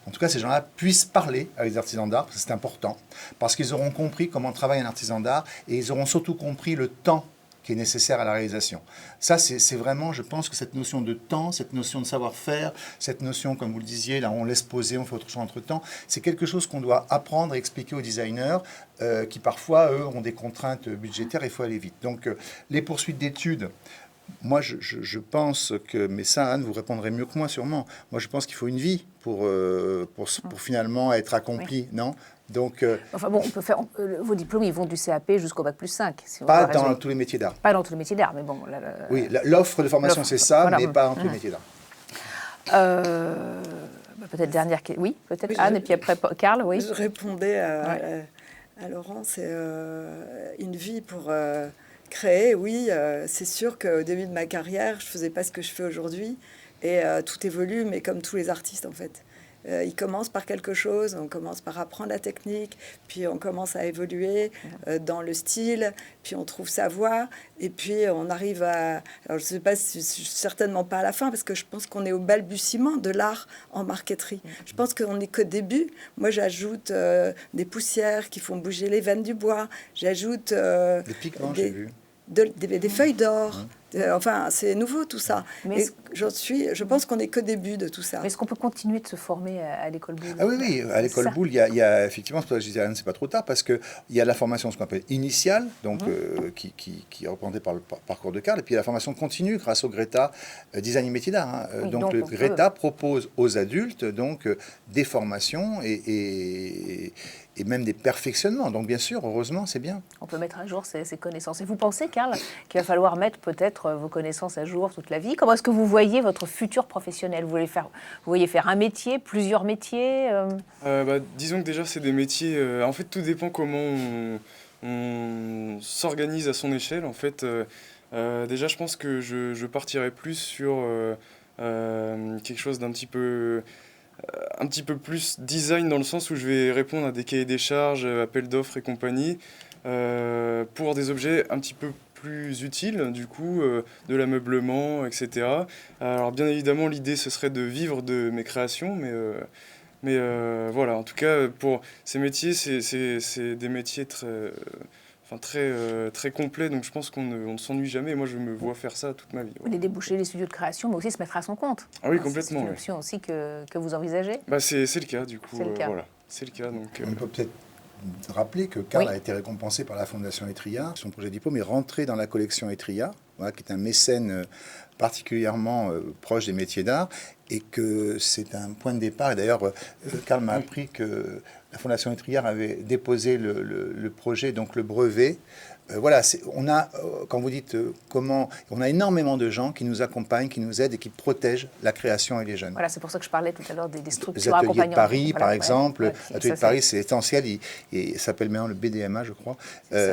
S4: en tout cas, ces gens-là puissent parler avec les artisans d'art, parce que c'est important, parce qu'ils auront compris comment travaille un artisan d'art, et ils auront surtout compris le temps qui est nécessaire à la réalisation. Ça, c'est vraiment, je pense que cette notion de temps, cette notion de savoir-faire, cette notion, comme vous le disiez, là, on laisse poser, on fait autre chose entre-temps, c'est quelque chose qu'on doit apprendre et expliquer aux designers qui, parfois, eux, ont des contraintes budgétaires et il faut aller vite. Donc, les poursuites d'études, moi, je pense que, mais ça, Anne, vous répondrez mieux que moi sûrement. Moi, je pense qu'il faut une vie pour finalement être accompli, non? Donc,
S1: enfin bon, on peut faire, vos diplômes, ils vont du CAP jusqu'au bac plus 5. Si
S4: pas dans tous les métiers d'art.
S1: Pas dans tous les métiers d'art, mais bon.
S4: Oui, l'offre de formation, c'est ça, voilà, mais pas dans tous les métiers d'art.
S1: Peut-être dernière question. Oui, peut-être
S2: oui,
S1: Anne, et puis après Karl, oui.
S2: Je répondais à Laurent, c'est une vie pour créer. Oui, c'est sûr qu'au début de ma carrière, je ne faisais pas ce que je fais aujourd'hui. Et tout évolue, mais comme tous les artistes, en fait. Ils commencent par quelque chose, on commence par apprendre la technique, puis on commence à évoluer dans le style, puis on trouve sa voix, et puis on arrive à... Alors je ne sais pas, certainement pas à la fin, parce que je pense qu'on est au balbutiement de l'art en marqueterie. Je pense qu'on n'est qu'au début. Moi, j'ajoute des poussières qui font bouger les veines du bois, j'ajoute...
S4: des pigments, j'ai vu.
S2: Des feuilles d'or. Enfin, c'est nouveau tout ça. Mais je pense qu'on n'est qu'au début de tout ça.
S1: Mais est-ce qu'on peut continuer de se former à l'école Boulle?
S4: Ah oui, à l'école Boulle, il y a effectivement, c'est pour ça que je disais, c'est pas trop tard, parce qu'il y a la formation, ce qu'on appelle initiale, donc, qui est représentée par le parcours de Karl, et puis il y a la formation continue grâce au Greta Design et Métiers d'Art. Oui, donc le Greta propose aux adultes donc, des formations et même des perfectionnements. Donc bien sûr, heureusement, c'est bien.
S1: On peut mettre à jour ses connaissances. Et vous pensez, Karl, qu'il va falloir mettre peut-être vos connaissances à jour toute la vie? Comment est-ce que vous voyez votre futur professionnel? Vous voyez faire un métier, plusieurs métiers
S5: disons que déjà, c'est des métiers... en fait, tout dépend comment on s'organise à son échelle. En fait, déjà, je pense que je partirais plus sur quelque chose d'un petit peu... un petit peu plus design dans le sens où je vais répondre à des cahiers des charges, appels d'offres et compagnie, pour des objets un petit peu plus utiles, du coup, de l'ameublement, etc. Alors bien évidemment, l'idée, ce serait de vivre de mes créations, mais voilà, en tout cas, pour ces métiers, c'est des métiers très complets, donc je pense qu'on ne s'ennuie jamais. Et moi, je me vois faire ça toute ma vie.
S1: Les débouchés, les studios de création, mais aussi se mettre à son compte.
S5: Ah oui, complètement.
S1: C'est une option aussi que vous envisagez?
S5: C'est le cas, du coup. C'est le cas. Voilà, c'est le cas. Donc,
S4: on peut peut-être rappeler que Karl a été récompensé par la Fondation Etria. Son projet de diplôme est rentré dans la collection Etria, qui est un mécène particulièrement proche des métiers d'art, et que c'est un point de départ. Et d'ailleurs, Karl m'a appris que la Fondation Etria avait déposé le projet, donc le brevet. Voilà, on a, quand vous dites comment, on a énormément de gens qui nous accompagnent, qui nous aident et qui protègent la création et les jeunes.
S1: Voilà, c'est pour ça que je parlais tout à l'heure des structures
S4: accompagnantes. Les ateliers de Paris,
S1: voilà,
S4: par exemple, l'atelier de Paris, c'est essentiel. Il s'appelle maintenant le BDMA, je crois.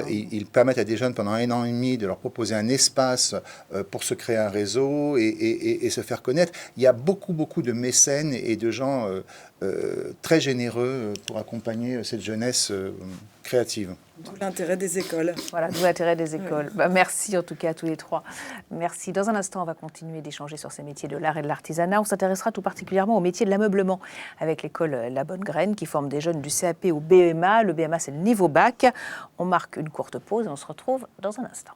S4: Ils permettent à des jeunes, pendant 1 an et demi, de leur proposer un espace pour se créer un réseau et se faire connaître. Il y a beaucoup de mécènes et de gens très généreux pour accompagner cette jeunesse créative.
S2: D'où l'intérêt des écoles.
S1: Voilà, d'où l'intérêt des écoles. Oui. Merci en tout cas à tous les trois. Merci. Dans un instant, on va continuer d'échanger sur ces métiers de l'art et de l'artisanat. On s'intéressera tout particulièrement au métier de l'ameublement avec l'école La Bonne Graine qui forme des jeunes du CAP au BEMA. Le BEMA, c'est le niveau bac. On marque une courte pause et on se retrouve dans un instant.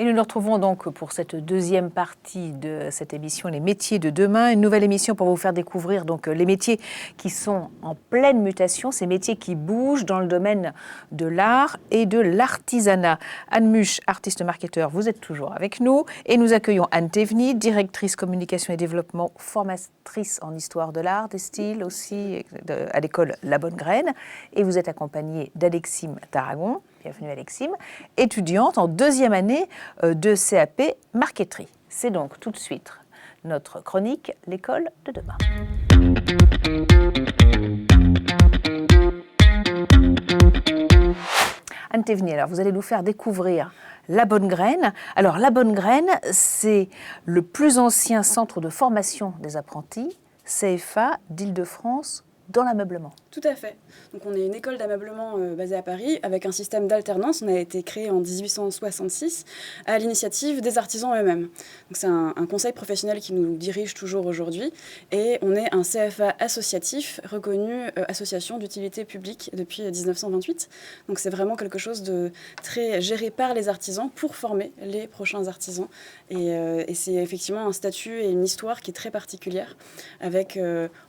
S1: Et nous nous retrouvons donc pour cette deuxième partie de cette émission, les métiers de demain. Une nouvelle émission pour vous faire découvrir donc les métiers qui sont en pleine mutation, ces métiers qui bougent dans le domaine de l'art et de l'artisanat. Anne Muche, artiste marketeur, vous êtes toujours avec nous. Et nous accueillons Anne Théveny, directrice communication et développement, formatrice en histoire de l'art, des styles aussi, à l'école La Bonne Graine. Et vous êtes accompagnée d'Alexime Tarragon. Bienvenue Alexime, étudiante en 2e année de CAP marqueterie. C'est donc tout de suite notre chronique, l'école de demain. Anne Théveny, alors vous allez nous faire découvrir La Bonne Graine. Alors La Bonne Graine, c'est le plus ancien centre de formation des apprentis, CFA d'Île-de-France dans l'ameublement.
S6: Tout à fait. Donc on est une école d'ameublement basée à Paris avec un système d'alternance. On a été créé en 1866 à l'initiative des artisans eux-mêmes. Donc c'est un conseil professionnel qui nous dirige toujours aujourd'hui et on est un CFA associatif reconnu association d'utilité publique depuis 1928. Donc c'est vraiment quelque chose de très géré par les artisans pour former les prochains artisans. Et c'est effectivement un statut et une histoire qui est très particulière avec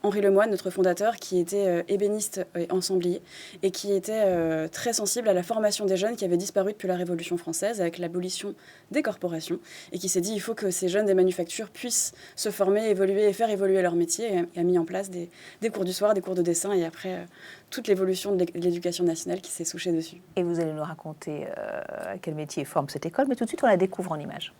S6: Henri Lemoine, notre fondateur, qui était ébéniste et ensemblier et qui était très sensible à la formation des jeunes qui avait disparu depuis la Révolution française avec l'abolition des corporations et qui s'est dit il faut que ces jeunes des manufactures puissent se former, évoluer et faire évoluer leur métier et a mis en place des cours du soir, des cours de dessin et après toute l'évolution de l'éducation nationale qui s'est souchée dessus.
S1: Et vous allez nous raconter quel métier forme cette école, mais tout de suite on la découvre en images.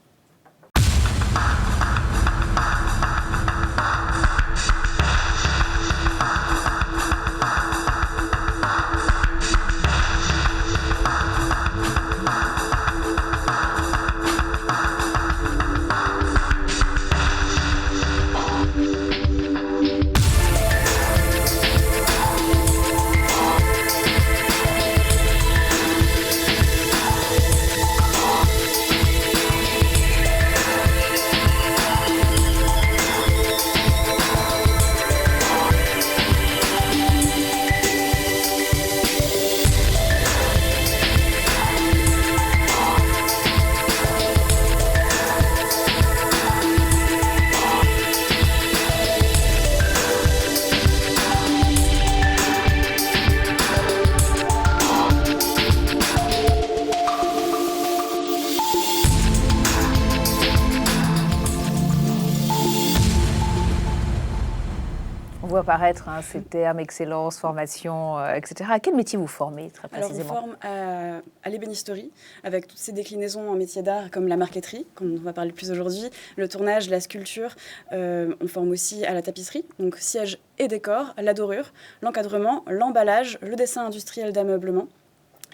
S1: On voit apparaître ces termes, excellence, formation, etc. À quel métier vous formez très précisément?
S6: Alors on forme à l'ébénisterie, avec toutes ces déclinaisons en métiers d'art comme la marqueterie, comme on va parler plus aujourd'hui, le tournage, la sculpture. On forme aussi à la tapisserie, donc siège et décor, la dorure, l'encadrement, l'emballage, le dessin industriel d'ameublement.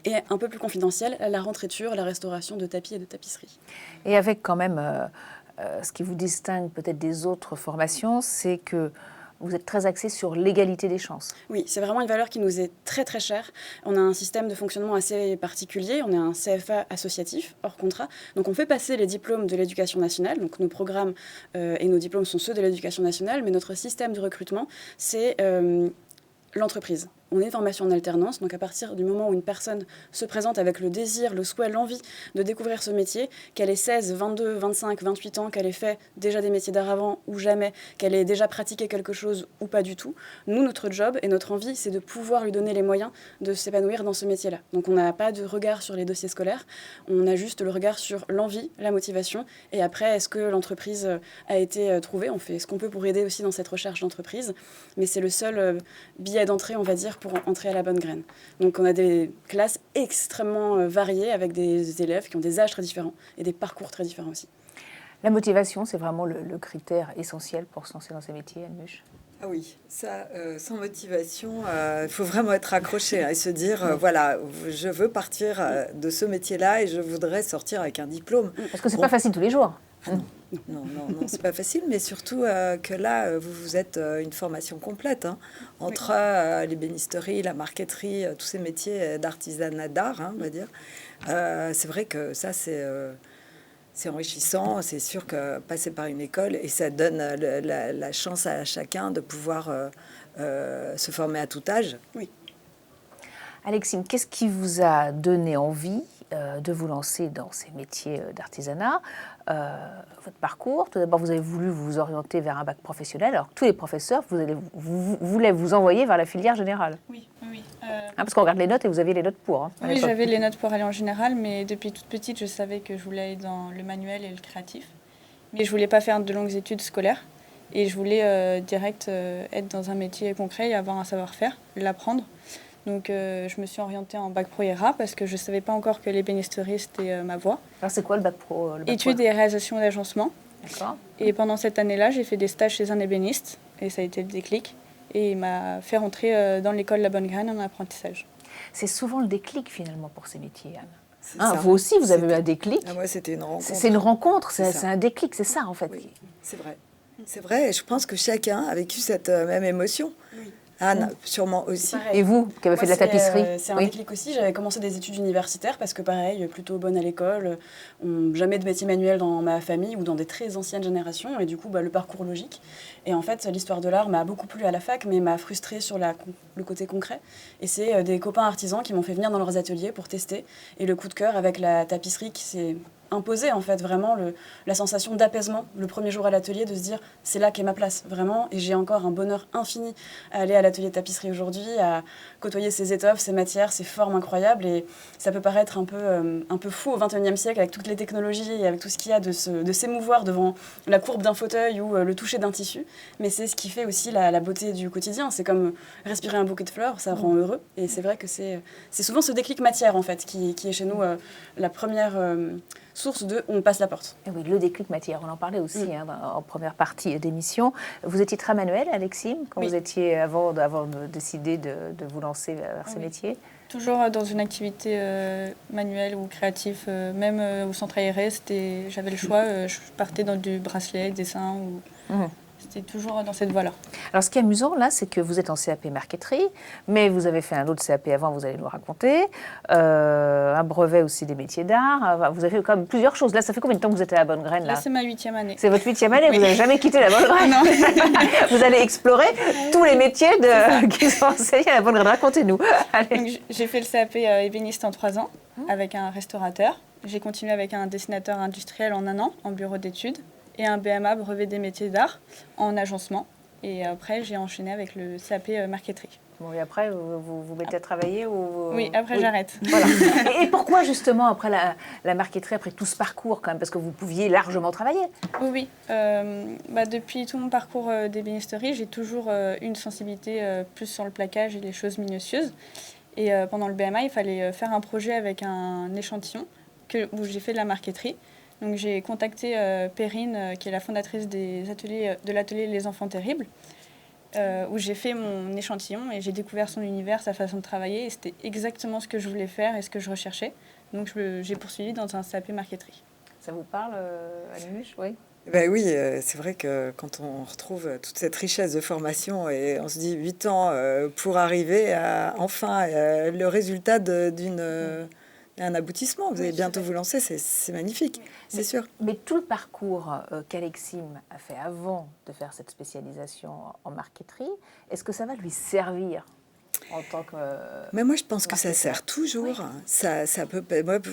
S6: Et un peu plus confidentiel, la rentréture, la restauration de tapis et de tapisserie.
S1: Et avec quand même, ce qui vous distingue peut-être des autres formations, c'est que vous êtes très axé sur l'égalité des chances.
S6: Oui, c'est vraiment une valeur qui nous est très très chère. On a un système de fonctionnement assez particulier. On est un CFA associatif, hors contrat. Donc on fait passer les diplômes de l'éducation nationale. Donc nos programmes et nos diplômes sont ceux de l'éducation nationale. Mais notre système de recrutement, c'est l'entreprise. On est une formation en alternance, donc à partir du moment où une personne se présente avec le désir, le souhait, l'envie de découvrir ce métier, qu'elle ait 16, 22, 25, 28 ans, qu'elle ait fait déjà des métiers d'art avant ou jamais, qu'elle ait déjà pratiqué quelque chose ou pas du tout, nous, notre job et notre envie, c'est de pouvoir lui donner les moyens de s'épanouir dans ce métier-là. Donc on n'a pas de regard sur les dossiers scolaires, on a juste le regard sur l'envie, la motivation, et après, est-ce que l'entreprise a été trouvée? On fait ce qu'on peut pour aider aussi dans cette recherche d'entreprise, mais c'est le seul billet d'entrée, on va dire, pour entrer à la bonne graine. Donc on a des classes extrêmement variées avec des élèves qui ont des âges très différents et des parcours très différents aussi.
S1: La motivation, c'est vraiment le critère essentiel pour se lancer dans ces métiers, Anne Muche.
S2: Ah oui, ça, sans motivation, il faut vraiment être accroché et se dire, voilà, je veux partir de ce métier-là et je voudrais sortir avec un diplôme.
S1: Parce que c'est pas facile tous les jours.
S2: Non, c'est pas facile, mais surtout que là, vous êtes une formation complète, hein, entre l'ébénisterie, la marqueterie, tous ces métiers d'artisanat d'art, hein, on va dire. C'est vrai que ça, c'est enrichissant, c'est sûr que passer par une école, et ça donne la chance à chacun de pouvoir se former à tout âge.
S6: Oui.
S1: Alexine, qu'est-ce qui vous a donné envie de vous lancer dans ces métiers d'artisanat? Votre parcours, tout d'abord, vous avez voulu vous orienter vers un bac professionnel, alors que tous les professeurs vous voulaient vous envoyer vers la filière générale.
S7: Oui.
S1: Parce qu'on regarde les notes et vous aviez les notes pour.
S7: Oui, j'avais les notes pour aller en général, mais depuis toute petite, je savais que je voulais aller dans le manuel et le créatif. Mais je voulais pas faire de longues études scolaires. Et je voulais direct être dans un métier concret et avoir un savoir-faire, l'apprendre. Donc je me suis orientée en bac pro ERA parce que je ne savais pas encore que l'ébénisterie, c'était ma voie.
S1: Alors c'est quoi le bac pro?
S7: Études et réalisation d'agencement.
S1: D'accord.
S7: Et pendant cette année-là, j'ai fait des stages chez un ébéniste et ça a été le déclic. Et il m'a fait rentrer dans l'école La Bonne Graine en apprentissage.
S1: C'est souvent le déclic finalement pour ces métiers, Anne.
S2: Ça.
S1: Vous aussi, vous avez eu un déclic.
S2: Ah, moi, c'était une rencontre.
S1: C'est une rencontre,
S2: C'est
S1: c'est un déclic, c'est ça en fait.
S2: Oui, c'est vrai. C'est vrai, et je pense que chacun a vécu cette même émotion.
S6: Oui.
S2: Anne, sûrement aussi.
S6: Pareil.
S1: Et vous, qui avez fait de la tapisserie?
S6: C'est un
S1: Oui.
S6: déclic aussi. J'avais commencé des études universitaires parce que, pareil, plutôt bonne à l'école, jamais de métier manuel dans ma famille ou dans des très anciennes générations. Et du coup, le parcours logique. Et en fait, l'histoire de l'art m'a beaucoup plu à la fac, mais m'a frustrée sur le côté concret. Et c'est des copains artisans qui m'ont fait venir dans leurs ateliers pour tester. Et le coup de cœur avec la tapisserie qui s'est imposé en fait vraiment la sensation d'apaisement le premier jour à l'atelier, de se dire c'est là qu'est ma place vraiment, et j'ai encore un bonheur infini à aller à l'atelier de tapisserie aujourd'hui, à côtoyer ces étoffes, ces matières, ces formes incroyables. Et ça peut paraître un peu fou au XXIe siècle avec toutes les technologies et avec tout ce qu'il y a de s'émouvoir devant la courbe d'un fauteuil ou le toucher d'un tissu, mais c'est ce qui fait aussi la beauté du quotidien. C'est comme respirer un bouquet de fleurs, ça rend heureux, et c'est vrai que c'est souvent ce déclic matière en fait qui est chez nous la première source de on passe la porte.
S1: Et oui, le déclic matière, on en parlait aussi en première partie d'émission. Vous étiez très manuel, Alexime, quand vous étiez avant de décider de vous lancer vers ces métiers?
S7: Toujours dans une activité manuelle ou créative, même au centre aéré, j'avais le choix, je partais dans du bracelet, dessin, c'était toujours dans cette voie-là.
S1: Alors, ce qui est amusant, là, c'est que vous êtes en CAP marqueterie, mais vous avez fait un autre CAP avant, vous allez nous raconter, un brevet aussi des métiers d'art. Vous avez fait quand même plusieurs choses. Là, ça fait combien de temps que vous êtes à la Bonne Graine, là?
S7: Là, c'est ma 8e année.
S1: C'est votre 8e année,
S7: Oui.
S1: vous n'avez jamais quitté la Bonne Graine.
S7: Non.
S1: Vous allez explorer tous les métiers qui sont enseignés à la Bonne Graine. Racontez-nous. Allez.
S7: Donc, j'ai fait le CAP ébéniste en 3 ans, avec un restaurateur. J'ai continué avec un dessinateur industriel en 1 an, en bureau d'études, et un BMA, brevet des métiers d'art, en agencement. Et après, j'ai enchaîné avec le CAP marqueterie.
S1: Bon, et après, vous vous mettez à travailler ou...
S7: Oui, après, j'arrête.
S1: Voilà. Et pourquoi, justement, après la marqueterie, après tout ce parcours, quand même? Parce que vous pouviez largement travailler.
S7: Oui. Depuis tout mon parcours d'ébénisterie, j'ai toujours une sensibilité plus sur le plaquage et les choses minutieuses. Et pendant le BMA, il fallait faire un projet avec un échantillon où j'ai fait de la marqueterie. Donc j'ai contacté Perrine, qui est la fondatrice de l'atelier Les Enfants Terribles, où j'ai fait mon échantillon et j'ai découvert son univers, sa façon de travailler. Et c'était exactement ce que je voulais faire et ce que je recherchais. Donc j'ai poursuivi dans un CAP marqueterie.
S1: Ça vous parle, Anouche? Oui.
S2: Ben oui, c'est vrai que quand on retrouve toute cette richesse de formation et on se dit 8 ans pour arriver à enfin le résultat un aboutissement. Vous allez bientôt vous lancer, c'est magnifique, c'est sûr.
S1: Mais tout le parcours qu'Alexime a fait avant de faire cette spécialisation en marqueterie, est-ce que ça va lui servir en tant que...
S2: Mais moi, je pense que ça sert toujours. Ça peut.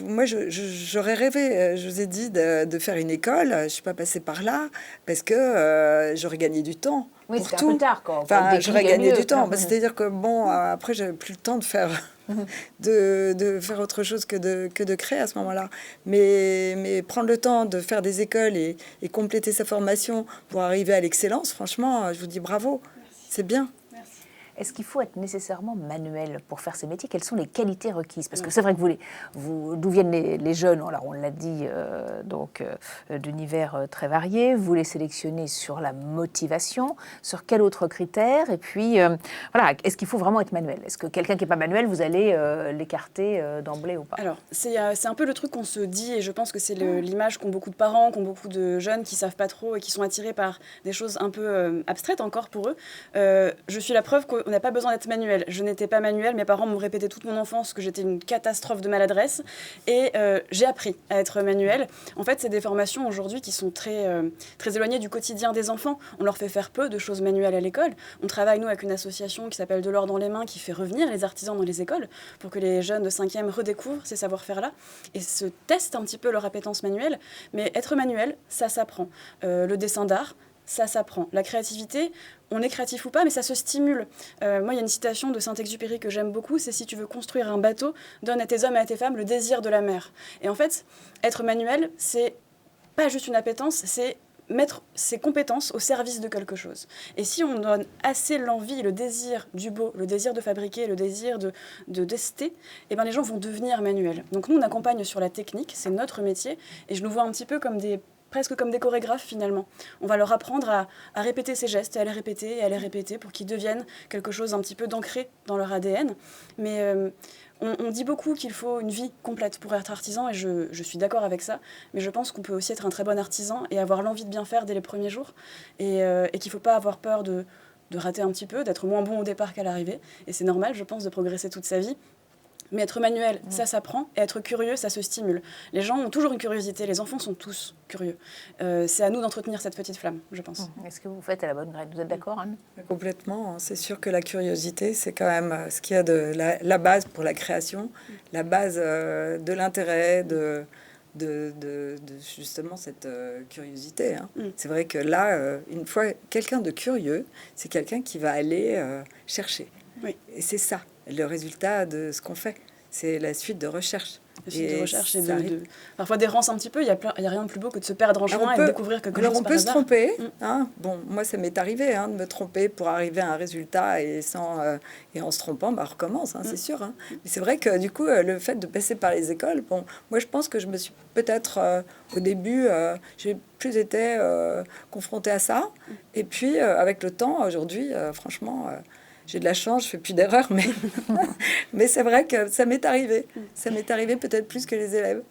S2: Moi, j'aurais rêvé, je vous ai dit, de faire une école. Je ne suis pas passée par là parce que j'aurais gagné du temps.
S1: Oui,
S2: pour
S1: c'est
S2: tout.
S1: un peu tard, quoi.
S2: Enfin, j'aurais gagné du temps. C'est-à-dire que, bon, après, j'avais plus le temps de faire... de faire autre chose que de créer à ce moment-là. Mais prendre le temps de faire des écoles et compléter sa formation pour arriver à l'excellence, franchement, je vous dis bravo. Merci. C'est bien.
S1: Est-ce qu'il faut être nécessairement manuel pour faire ces métiers? Quelles sont les qualités requises? Parce que c'est vrai que d'où viennent les jeunes? Alors on l'a dit, d'univers très variés. Vous les sélectionnez sur la motivation, sur quel autre critère? Et puis, voilà, est-ce qu'il faut vraiment être manuel? Est-ce que quelqu'un qui n'est pas manuel, vous allez l'écarter d'emblée ou pas?
S6: Alors, c'est un peu le truc qu'on se dit, et je pense que c'est l'image qu'ont beaucoup de parents, qu'ont beaucoup de jeunes qui ne savent pas trop et qui sont attirés par des choses un peu abstraites encore pour eux. Je suis la preuve qu'on n'a pas besoin d'être manuel. Je n'étais pas manuelle, mes parents m'ont répété toute mon enfance que j'étais une catastrophe de maladresse, et j'ai appris à être manuelle. En fait, c'est des formations aujourd'hui qui sont très éloignées du quotidien des enfants. On leur fait faire peu de choses manuelles à l'école. On travaille, nous, avec une association qui s'appelle De l'or dans les mains, qui fait revenir les artisans dans les écoles pour que les jeunes de 5e redécouvrent ces savoir-faire-là et se testent un petit peu leur appétence manuelle. Mais être manuel, ça s'apprend. Le dessin d'art, ça s'apprend. La créativité, on est créatif ou pas, mais ça se stimule. Moi, il y a une citation de Saint-Exupéry que j'aime beaucoup, c'est « Si tu veux construire un bateau, donne à tes hommes et à tes femmes le désir de la mer ». Et en fait, être manuel, c'est pas juste une appétence, c'est mettre ses compétences au service de quelque chose. Et si on donne assez l'envie, le désir du beau, le désir de fabriquer, le désir de tester, eh ben les gens vont devenir manuels. Donc nous, on accompagne sur la technique, c'est notre métier, et je nous vois un petit peu comme presque comme des chorégraphes finalement. On va leur apprendre à répéter ces gestes, et à les répéter pour qu'ils deviennent quelque chose un petit peu d'ancré dans leur ADN. Mais on dit beaucoup qu'il faut une vie complète pour être artisan, et je suis d'accord avec ça, mais je pense qu'on peut aussi être un très bon artisan et avoir l'envie de bien faire dès les premiers jours, et qu'il ne faut pas avoir peur de de rater un petit peu, d'être moins bon au départ qu'à l'arrivée. Et c'est normal, je pense, de progresser toute sa vie. Mais être manuel, ça s'apprend. Et être curieux, ça se stimule. Les gens ont toujours une curiosité. Les enfants sont tous curieux. C'est à nous d'entretenir cette petite flamme, je pense.
S1: Est-ce que vous faites à la bonne graine? Vous êtes d'accord, Anne?
S2: Complètement. C'est sûr que la curiosité, c'est quand même ce qu'il y a de la base pour la création, la base de l'intérêt, de justement cette curiosité. C'est vrai que là, une fois, quelqu'un de curieux, c'est quelqu'un qui va aller chercher.
S6: Oui.
S2: Et c'est ça, le résultat de ce qu'on fait. C'est la suite de recherche.
S6: La suite de recherche et parfois d'errance un petit peu. Il y a rien de plus beau que de se perdre en chemin et de découvrir quelque chose
S2: on
S6: par
S2: peut se
S6: hasard.
S2: tromper. Bon, moi, ça m'est arrivé de me tromper pour arriver à un résultat et en se trompant, on recommence, c'est sûr. Mais c'est vrai que du coup, le fait de passer par les écoles, bon, moi, je pense que je me suis peut-être au début, j'ai plus été confrontée à ça. Et puis, avec le temps, aujourd'hui, franchement... j'ai de la chance, je fais plus d'erreurs, mais c'est vrai que ça m'est arrivé. Ça m'est arrivé peut-être plus que les élèves.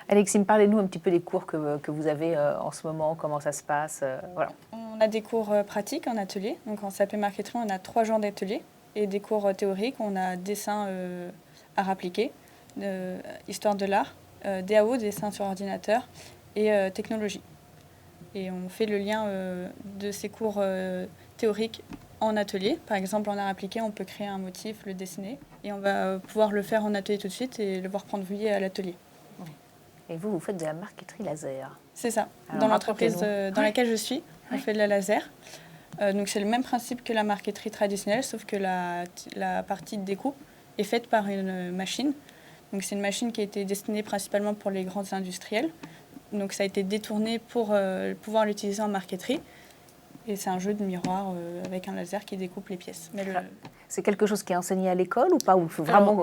S1: Alexine, parlez-nous un petit peu des cours que vous avez en ce moment, comment ça se passe, voilà.
S7: On a des cours pratiques en atelier. Donc en CAP Marketing, on a 3 jours d'atelier. Et des cours théoriques, on a dessin art appliqué, histoire de l'art, DAO, dessin sur ordinateur, et technologie. Et on fait le lien de ces cours théoriques en atelier. Par exemple, en art appliqué, on peut créer un motif, le dessiner, et on va pouvoir le faire en atelier tout de suite et le voir prendre vie à l'atelier.
S1: Et vous faites de la marqueterie laser.
S7: C'est ça.
S1: Alors,
S7: dans l'entreprise dans laquelle je suis, on fait de la laser. Donc c'est le même principe que la marqueterie traditionnelle, sauf que la partie de découpe est faite par une machine. Donc c'est une machine qui a été destinée principalement pour les grands industriels. Donc ça a été détourné pour pouvoir l'utiliser en marqueterie. Et c'est un jeu de miroir avec un laser qui découpe les pièces. Mais
S1: c'est quelque chose qui est enseigné à l'école ou pas? Ou il faut vraiment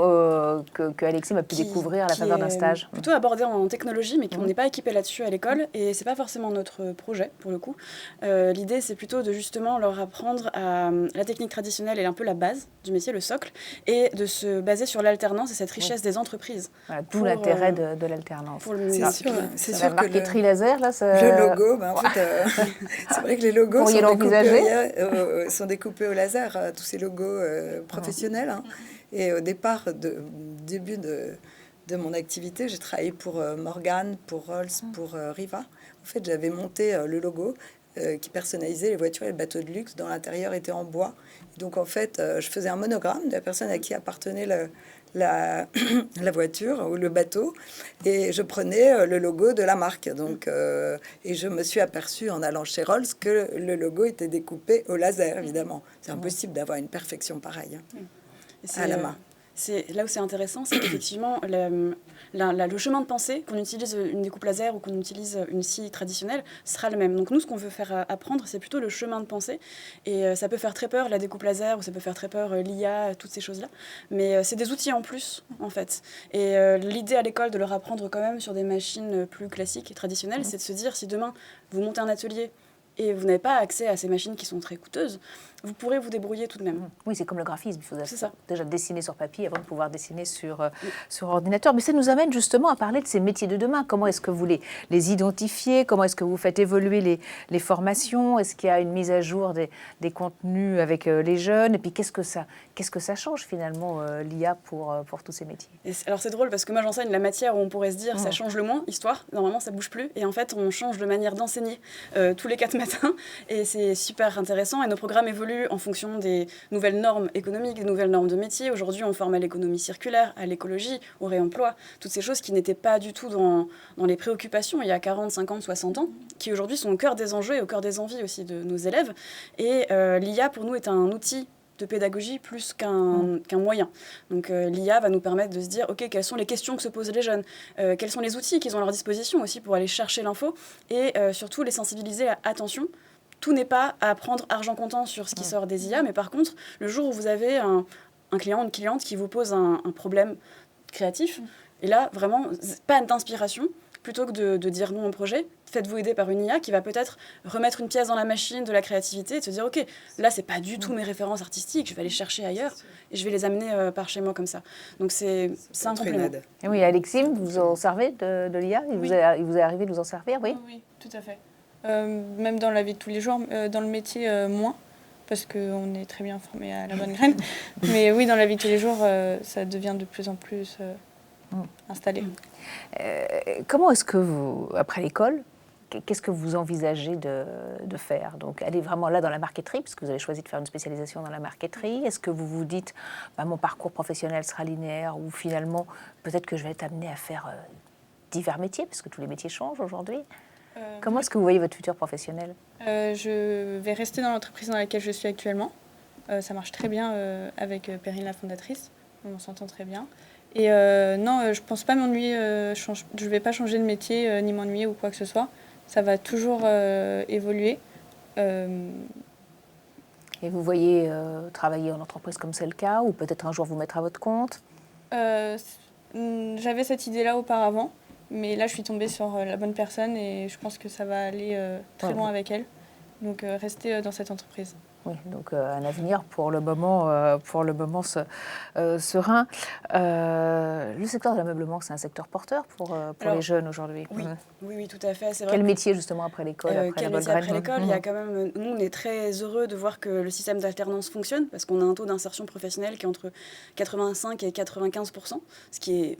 S1: que Alexis a pu découvrir à la faveur d'un stage?
S6: Plutôt abordé en technologie, mais qu'on n'est pas équipé là-dessus à l'école. Et c'est pas forcément notre projet, pour le coup. L'idée, c'est plutôt de justement leur apprendre à la technique traditionnelle et un peu la base du métier, le socle, et de se baser sur l'alternance et cette richesse des entreprises.
S1: Voilà, d'où l'intérêt de l'alternance.
S2: C'est sûr
S1: la marqueterie laser, là,
S2: le logo, en fait, c'est vrai que les logos sont découpés au laser, tous ces logos professionnels. Et au départ, début de mon activité, j'ai travaillé pour Morgan, pour Rolls, pour Riva. En fait, j'avais monté le logo qui personnalisait les voitures et les bateaux de luxe, dont l'intérieur était en bois. Et donc, en fait, je faisais un monogramme de la personne à qui appartenait la voiture ou le bateau, et je prenais le logo de la marque. Donc, et je me suis aperçue en allant chez Rolls que le logo était découpé au laser, évidemment. C'est impossible d'avoir une perfection pareille à la main.
S6: C'est là où c'est intéressant, c'est qu'effectivement, le chemin de pensée, qu'on utilise une découpe laser ou qu'on utilise une scie traditionnelle, sera le même. Donc nous, ce qu'on veut faire apprendre, c'est plutôt le chemin de pensée. Et ça peut faire très peur, la découpe laser, ou ça peut faire très peur l'IA, toutes ces choses-là. Mais c'est des outils en plus, en fait. Et l'idée à l'école de leur apprendre quand même sur des machines plus classiques et traditionnelles, c'est de se dire, si demain, vous montez un atelier et vous n'avez pas accès à ces machines qui sont très coûteuses, vous pourrez vous débrouiller tout de même.
S1: Oui, c'est comme le graphisme. Il faut déjà dessiner sur papier avant de pouvoir dessiner sur ordinateur. Mais ça nous amène justement à parler de ces métiers de demain. Comment est-ce que vous les identifiez? Comment est-ce que vous faites évoluer les formations? Est-ce qu'il y a une mise à jour des contenus avec les jeunes? Et puis, qu'est-ce que ça change finalement, l'IA, pour tous ces métiers?
S6: Alors, c'est drôle parce que moi, j'enseigne la matière où on pourrait se dire ça change le moins, histoire. Normalement, ça bouge plus. Et en fait, on change de manière d'enseigner tous les 4 matins. Et c'est super intéressant. Et nos programmes évoluent en fonction des nouvelles normes économiques, des nouvelles normes de métier. Aujourd'hui, on forme à l'économie circulaire, à l'écologie, au réemploi, toutes ces choses qui n'étaient pas du tout dans les préoccupations il y a 40, 50, 60 ans, qui aujourd'hui sont au cœur des enjeux et au cœur des envies aussi de nos élèves. Et l'IA, pour nous, est un outil de pédagogie plus qu'un moyen. Donc l'IA va nous permettre de se dire, OK, quelles sont les questions que se posent les jeunes, quels sont les outils qu'ils ont à leur disposition aussi pour aller chercher l'info, et surtout les sensibiliser à attention. Tout n'est pas à prendre argent comptant sur ce qui sort des IA, mais par contre, le jour où vous avez un client ou une cliente qui vous pose un problème créatif, et là, vraiment, pas d'inspiration, plutôt que de dire non au projet, faites-vous aider par une IA qui va peut-être remettre une pièce dans la machine de la créativité et de se dire, OK, là, c'est pas du tout mes références artistiques, je vais aller chercher ailleurs et je vais les amener par chez moi comme ça. Donc, c'est un complément.
S1: Et oui, Alexis, vous en servez de l'IA? Il vous est arrivé de vous en servir, oui?
S7: Oui, tout à fait. Même dans la vie de tous les jours, dans le métier, moins. parce qu'on est très bien formé à la bonne graine. Mais oui, dans la vie de tous les jours, ça devient de plus en plus installé.
S1: Comment est-ce que vous, après l'école, qu'est-ce que vous envisagez de faire? Donc, aller vraiment là dans la marqueterie, parce que vous avez choisi de faire une spécialisation dans la marqueterie. Est-ce que vous vous dites, mon parcours professionnel sera linéaire, ou finalement, peut-être que je vais être amenée à faire divers métiers, parce que tous les métiers changent aujourd'hui? Comment est-ce que vous voyez votre futur professionnel?
S7: Je vais rester dans l'entreprise dans laquelle je suis actuellement. Ça marche très bien avec Perrine, la fondatrice. On s'entend très bien. Et non, je ne pense pas m'ennuyer. Je ne vais pas changer de métier ni m'ennuyer ou quoi que ce soit. Ça va toujours évoluer.
S1: Et vous voyez travailler en entreprise comme c'est le cas, ou peut-être un jour vous mettre à votre compte?
S7: J'avais cette idée-là auparavant, mais là je suis tombée sur la bonne personne et je pense que ça va aller très loin avec elle. Donc rester dans cette entreprise.
S1: Oui, donc un avenir pour le moment serein. Le secteur de l'ameublement, c'est un secteur porteur pour les jeunes aujourd'hui.
S6: Oui, oui, tout à fait. C'est vrai.
S1: Quel métier justement après l'école, après
S6: l'école, il y a quand même. Nous, on est très heureux de voir que le système d'alternance fonctionne parce qu'on a un taux d'insertion professionnelle qui est entre 85 et 95%, ce qui est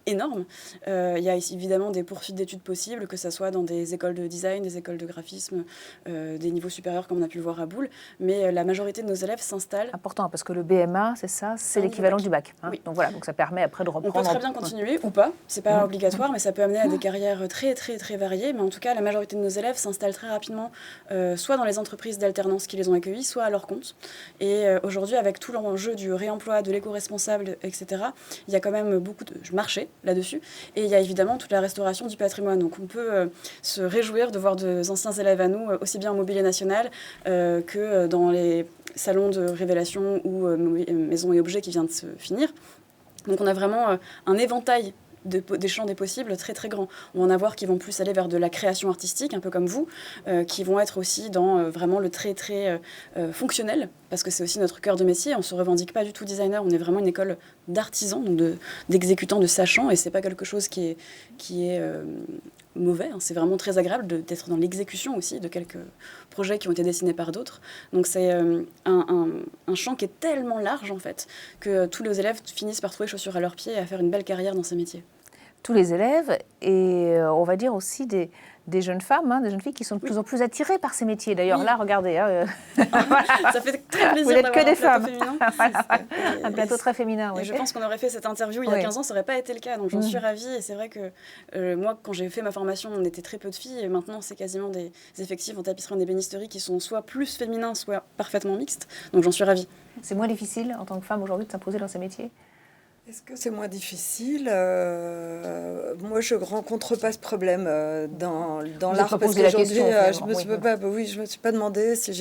S6: énorme. Il y a évidemment des poursuites d'études possibles, que ce soit dans des écoles de design, des écoles de graphisme, des niveaux supérieurs comme on a pu le voir à Boulle. Mais la majorité de nos élèves s'installent.
S1: Important, parce que le BMA, c'est ça, c'est l'équivalent du bac. Hein. Oui. Donc voilà, donc ça permet après de reprendre.
S6: On peut très bien continuer ou pas, c'est pas obligatoire, mais ça peut amener à des carrières très très très variées. Mais en tout cas, la majorité de nos élèves s'installent très rapidement, soit dans les entreprises d'alternance qui les ont accueillis, soit à leur compte. Et aujourd'hui, avec tout l'enjeu du réemploi, de l'éco-responsable, etc., il y a quand même beaucoup de marché là-dessus. Et il y a évidemment toute la restauration du patrimoine. Donc on peut se réjouir de voir des anciens élèves à nous, aussi bien au Mobilier National que dans les salons de révélation ou maisons et objets qui vient de se finir. Donc on a vraiment un éventail des champs des possibles très très grand. On va en avoir qui vont plus aller vers de la création artistique, un peu comme vous, qui vont être aussi dans vraiment le très très fonctionnel, parce que c'est aussi notre cœur de métier. On ne se revendique pas du tout designer, on est vraiment une école d'artisans, donc d'exécutants, de sachants, et c'est pas quelque chose qui est mauvais, hein. C'est vraiment très agréable d'être dans l'exécution aussi de quelques projets qui ont été dessinés par d'autres. Donc c'est un champ qui est tellement large en fait que tous les élèves finissent par trouver chaussures à leurs pieds et à faire une belle carrière dans ces métiers.
S1: Tous les élèves et on va dire aussi des jeunes femmes, des jeunes filles qui sont de plus en plus attirées par ces métiers. D'ailleurs, là, regardez.
S6: Ça fait très plaisir.
S1: Vous n'êtes que des femmes.
S6: Voilà.
S1: Un plateau très féminin.
S6: Et je pense qu'on aurait fait cette interview il y a 15 ans, ça n'aurait pas été le cas. Donc j'en suis ravie. Et c'est vrai que moi, quand j'ai fait ma formation, on était très peu de filles. Et maintenant, c'est quasiment des effectifs en tapisserie et en ébénisterie qui sont soit plus féminins, soit parfaitement mixtes. Donc j'en suis ravie.
S1: C'est moins difficile en tant que femme aujourd'hui de s'imposer dans ces métiers?
S2: Est-ce que c'est moins difficile? Moi, je ne rencontre pas ce problème dans l'art, parce qu'aujourd'hui, je me suis pas demandé si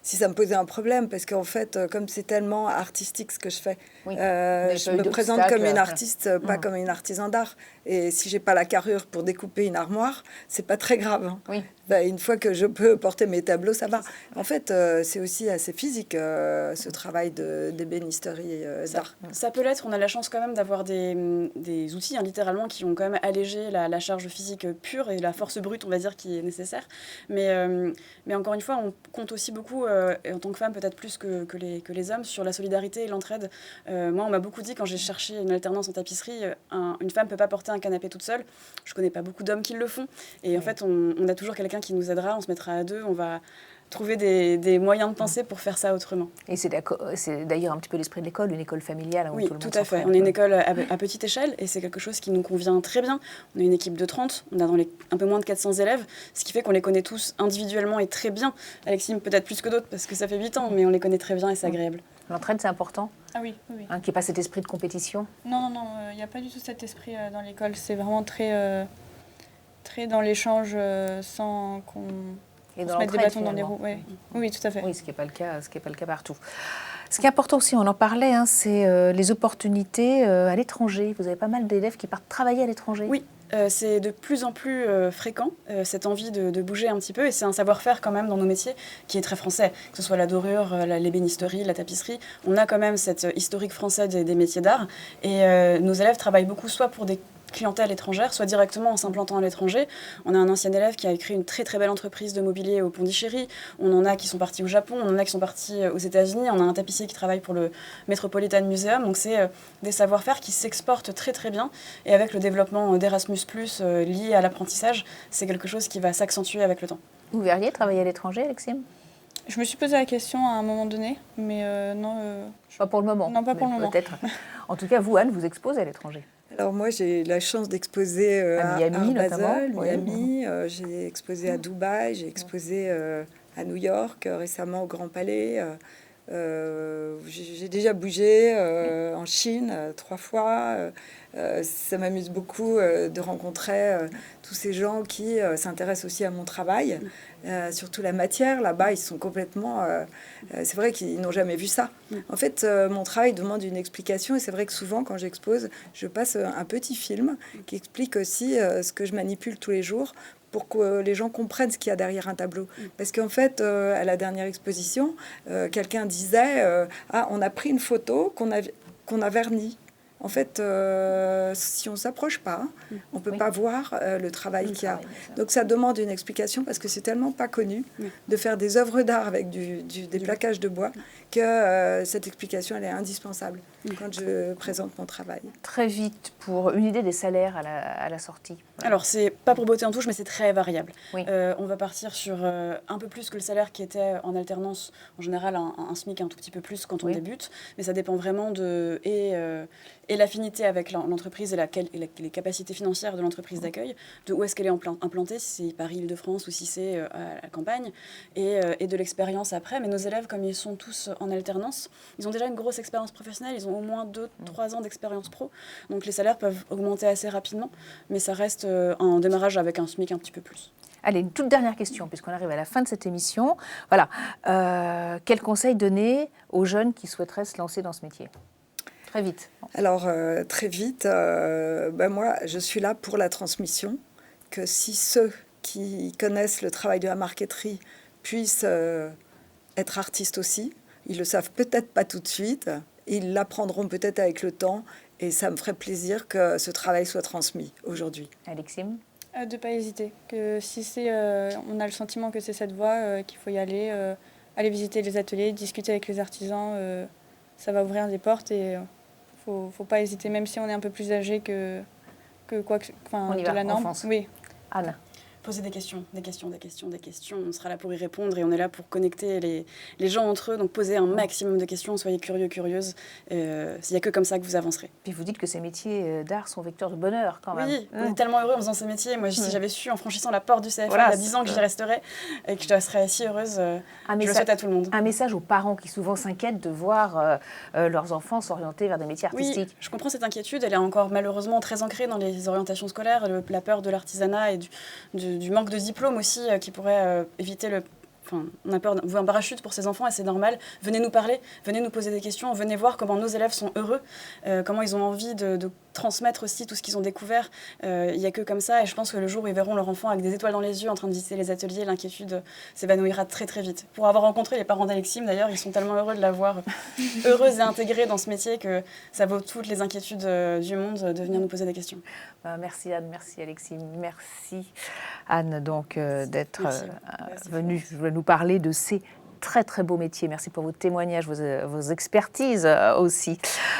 S2: si ça me posait un problème, parce qu'en fait, comme c'est tellement artistique ce que je fais, je me présente comme une artiste, pas comme une artisan d'art. Et si j'ai pas la carrure pour découper une armoire, c'est pas très grave. Hein.
S1: Oui.
S2: Une fois que je peux porter mes tableaux, ça va. En fait, c'est aussi assez physique, ce travail d'ébénisterie d'art.
S6: Ça peut l'être. On a la chance quand même d'avoir des outils, littéralement, qui ont quand même allégé la charge physique pure et la force brute, on va dire, qui est nécessaire. Mais encore une fois, on compte aussi beaucoup, et en tant que femme, peut-être plus que les hommes, sur la solidarité et l'entraide. Moi, on m'a beaucoup dit, quand j'ai cherché une alternance en tapisserie, une femme ne peut pas porter un canapé toute seule. Je connais pas beaucoup d'hommes qui le font. Et en fait, on a toujours quelqu'un qui nous aidera, on se mettra à deux, on va trouver des moyens de penser pour faire ça autrement. Et
S1: c'est d'ailleurs un petit peu l'esprit de l'école, une école familiale.
S6: Oui, tout à fait. On est une école à petite échelle et c'est quelque chose qui nous convient très bien. On est une équipe de 30, on a un peu moins de 400 élèves, ce qui fait qu'on les connaît tous individuellement et très bien. Alexis, peut-être plus que d'autres parce que ça fait 8 ans, mais on les connaît très bien et c'est agréable.
S1: L'entraide, c'est important?
S7: Ah oui, oui.
S1: Qu'il n'y ait pas cet esprit de compétition?
S7: Non, il n'y a pas du tout cet esprit dans l'école. C'est vraiment très dans l'échange sans qu'on...
S1: Et
S7: se mettre des bâtons dans les roues. Oui, tout à fait.
S1: Oui, ce qui n'est pas le cas partout. Ce qui est important aussi, on en parlait, c'est les opportunités à l'étranger. Vous avez pas mal d'élèves qui partent travailler à l'étranger.
S6: Oui, c'est de plus en plus fréquent, cette envie de bouger un petit peu. Et c'est un savoir-faire quand même dans nos métiers qui est très français. Que ce soit la dorure, l'ébénisterie, la tapisserie. On a quand même cette historique française des métiers d'art. Et nos élèves travaillent beaucoup soit pour des clientèle étrangère, soit directement en s'implantant à l'étranger. On a un ancien élève qui a créé une très très belle entreprise de mobilier au Pondichéry. On en a qui sont partis au Japon, on en a qui sont partis aux États-Unis. On a un tapissier qui travaille pour le Metropolitan Museum. Donc c'est des savoir-faire qui s'exportent très très bien. Et avec le développement d'Erasmus+, lié à l'apprentissage, c'est quelque chose qui va s'accentuer avec le temps.
S1: Vous verriez travailler à l'étranger, Alexime?
S7: Je me suis posé la question à un moment donné, mais non.
S1: Pas pour le moment.
S7: Non, pas pour le moment.
S1: Peut-être. En tout cas, vous, Anne, vous exposez à l'étranger.
S2: Alors moi, j'ai la chance d'exposer
S1: À Miami,
S2: Art Basel,
S1: notamment.
S2: Miami. J'ai exposé à Dubaï, j'ai exposé à New York, récemment au Grand Palais. J'ai déjà bougé en Chine 3 fois. Ça m'amuse beaucoup de rencontrer tous ces gens qui s'intéressent aussi à mon travail, surtout la matière. Là-bas, ils sont complètement... c'est vrai qu'ils n'ont jamais vu ça. En fait, mon travail demande une explication et c'est vrai que souvent, quand j'expose, je passe un petit film qui explique aussi ce que je manipule tous les jours pour que les gens comprennent ce qu'il y a derrière un tableau. Parce qu'en fait, à la dernière exposition, quelqu'un disait ah, on a pris une photo qu'on a vernie. En fait, si on ne s'approche pas, on ne peut pas voir le travail qu'il y a. Donc ça demande une explication parce que c'est tellement pas connu de faire des œuvres d'art avec des plaquages de bois que cette explication, elle est indispensable quand je présente mon travail.
S1: Très vite, pour une idée des salaires à la sortie.
S6: Alors, c'est pas pour beauté en touche, mais c'est très variable.
S1: Oui.
S6: On va partir sur un peu plus que le salaire qui était en alternance. En général, un SMIC un tout petit peu plus quand on débute. Mais ça dépend vraiment de... Et l'affinité avec l'entreprise et les capacités financières de l'entreprise d'accueil, de où est-ce qu'elle est implantée, si c'est Paris-Île-de-France ou si c'est à la campagne, et de l'expérience après. Mais nos élèves, comme ils sont tous en alternance, ils ont déjà une grosse expérience professionnelle, ils ont au moins 2-3 ans d'expérience pro. Donc les salaires peuvent augmenter assez rapidement, mais ça reste un démarrage avec un SMIC un petit peu plus.
S1: Allez, une toute dernière question, puisqu'on arrive à la fin de cette émission. Voilà. Quel conseil donner aux jeunes qui souhaiteraient se lancer dans ce métier ? Très vite.
S2: Alors, très vite, moi, je suis là pour la transmission, que si ceux qui connaissent le travail de la marqueterie puissent être artistes aussi, ils le savent peut-être pas tout de suite, ils l'apprendront peut-être avec le temps, et ça me ferait plaisir que ce travail soit transmis aujourd'hui.
S1: Alexime ?
S7: De ne pas hésiter. Que si on a le sentiment que c'est cette voie, qu'il faut y aller, aller visiter les ateliers, discuter avec les artisans, ça va ouvrir des portes et faut pas hésiter, même si on est un peu plus âgé que quoi que, de la norme. Oui.
S1: Anne.
S6: Poser des questions. On sera là pour y répondre et on est là pour connecter les gens entre eux. Donc posez un maximum de questions, soyez curieux, curieuses. Il n'y a que comme ça que vous avancerez.
S1: Puis vous dites que ces métiers d'art sont vecteurs de bonheur quand même.
S6: Oui, on est tellement heureux en faisant ces métiers. Moi, si j'avais su en franchissant la porte du CFA
S1: voilà,
S6: il y a 10 ans que j'y resterais et que je serais si heureuse, je le souhaite à tout le monde.
S1: Un message aux parents qui souvent s'inquiètent de voir leurs enfants s'orienter vers des métiers artistiques.
S6: Oui, je comprends cette inquiétude. Elle est encore malheureusement très ancrée dans les orientations scolaires, la peur de l'artisanat et du manque de diplôme aussi qui pourrait éviter le... Enfin, on a peur d'un parachute pour ces enfants et c'est normal. Venez nous parler, venez nous poser des questions, venez voir comment nos élèves sont heureux, comment ils ont envie de transmettre aussi tout ce qu'ils ont découvert. Il n'y a que comme ça et je pense que le jour où ils verront leur enfant avec des étoiles dans les yeux en train de visiter les ateliers, l'inquiétude s'évanouira très très vite. Pour avoir rencontré les parents d'Alexime d'ailleurs, ils sont tellement heureux de la voir heureuse et intégrée dans ce métier que ça vaut toutes les inquiétudes du monde de venir nous poser des questions.
S1: Merci Anne, merci Alexime, merci Anne donc d'être venue nous parler de ces très très beaux métiers. Merci pour vos témoignages, vos expertises aussi.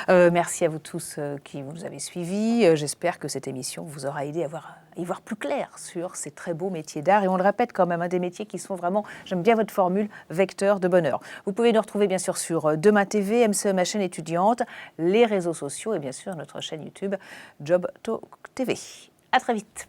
S1: Merci à vous tous qui nous avez suivis. J'espère que cette émission vous aura aidé à y voir plus clair sur ces très beaux métiers d'art. Et on le répète quand même, des métiers qui sont vraiment, j'aime bien votre formule, vecteur de bonheur. Vous pouvez nous retrouver bien sûr sur Demain TV, MCE, ma chaîne étudiante, les réseaux sociaux et bien sûr notre chaîne YouTube Job Talk TV. À très vite.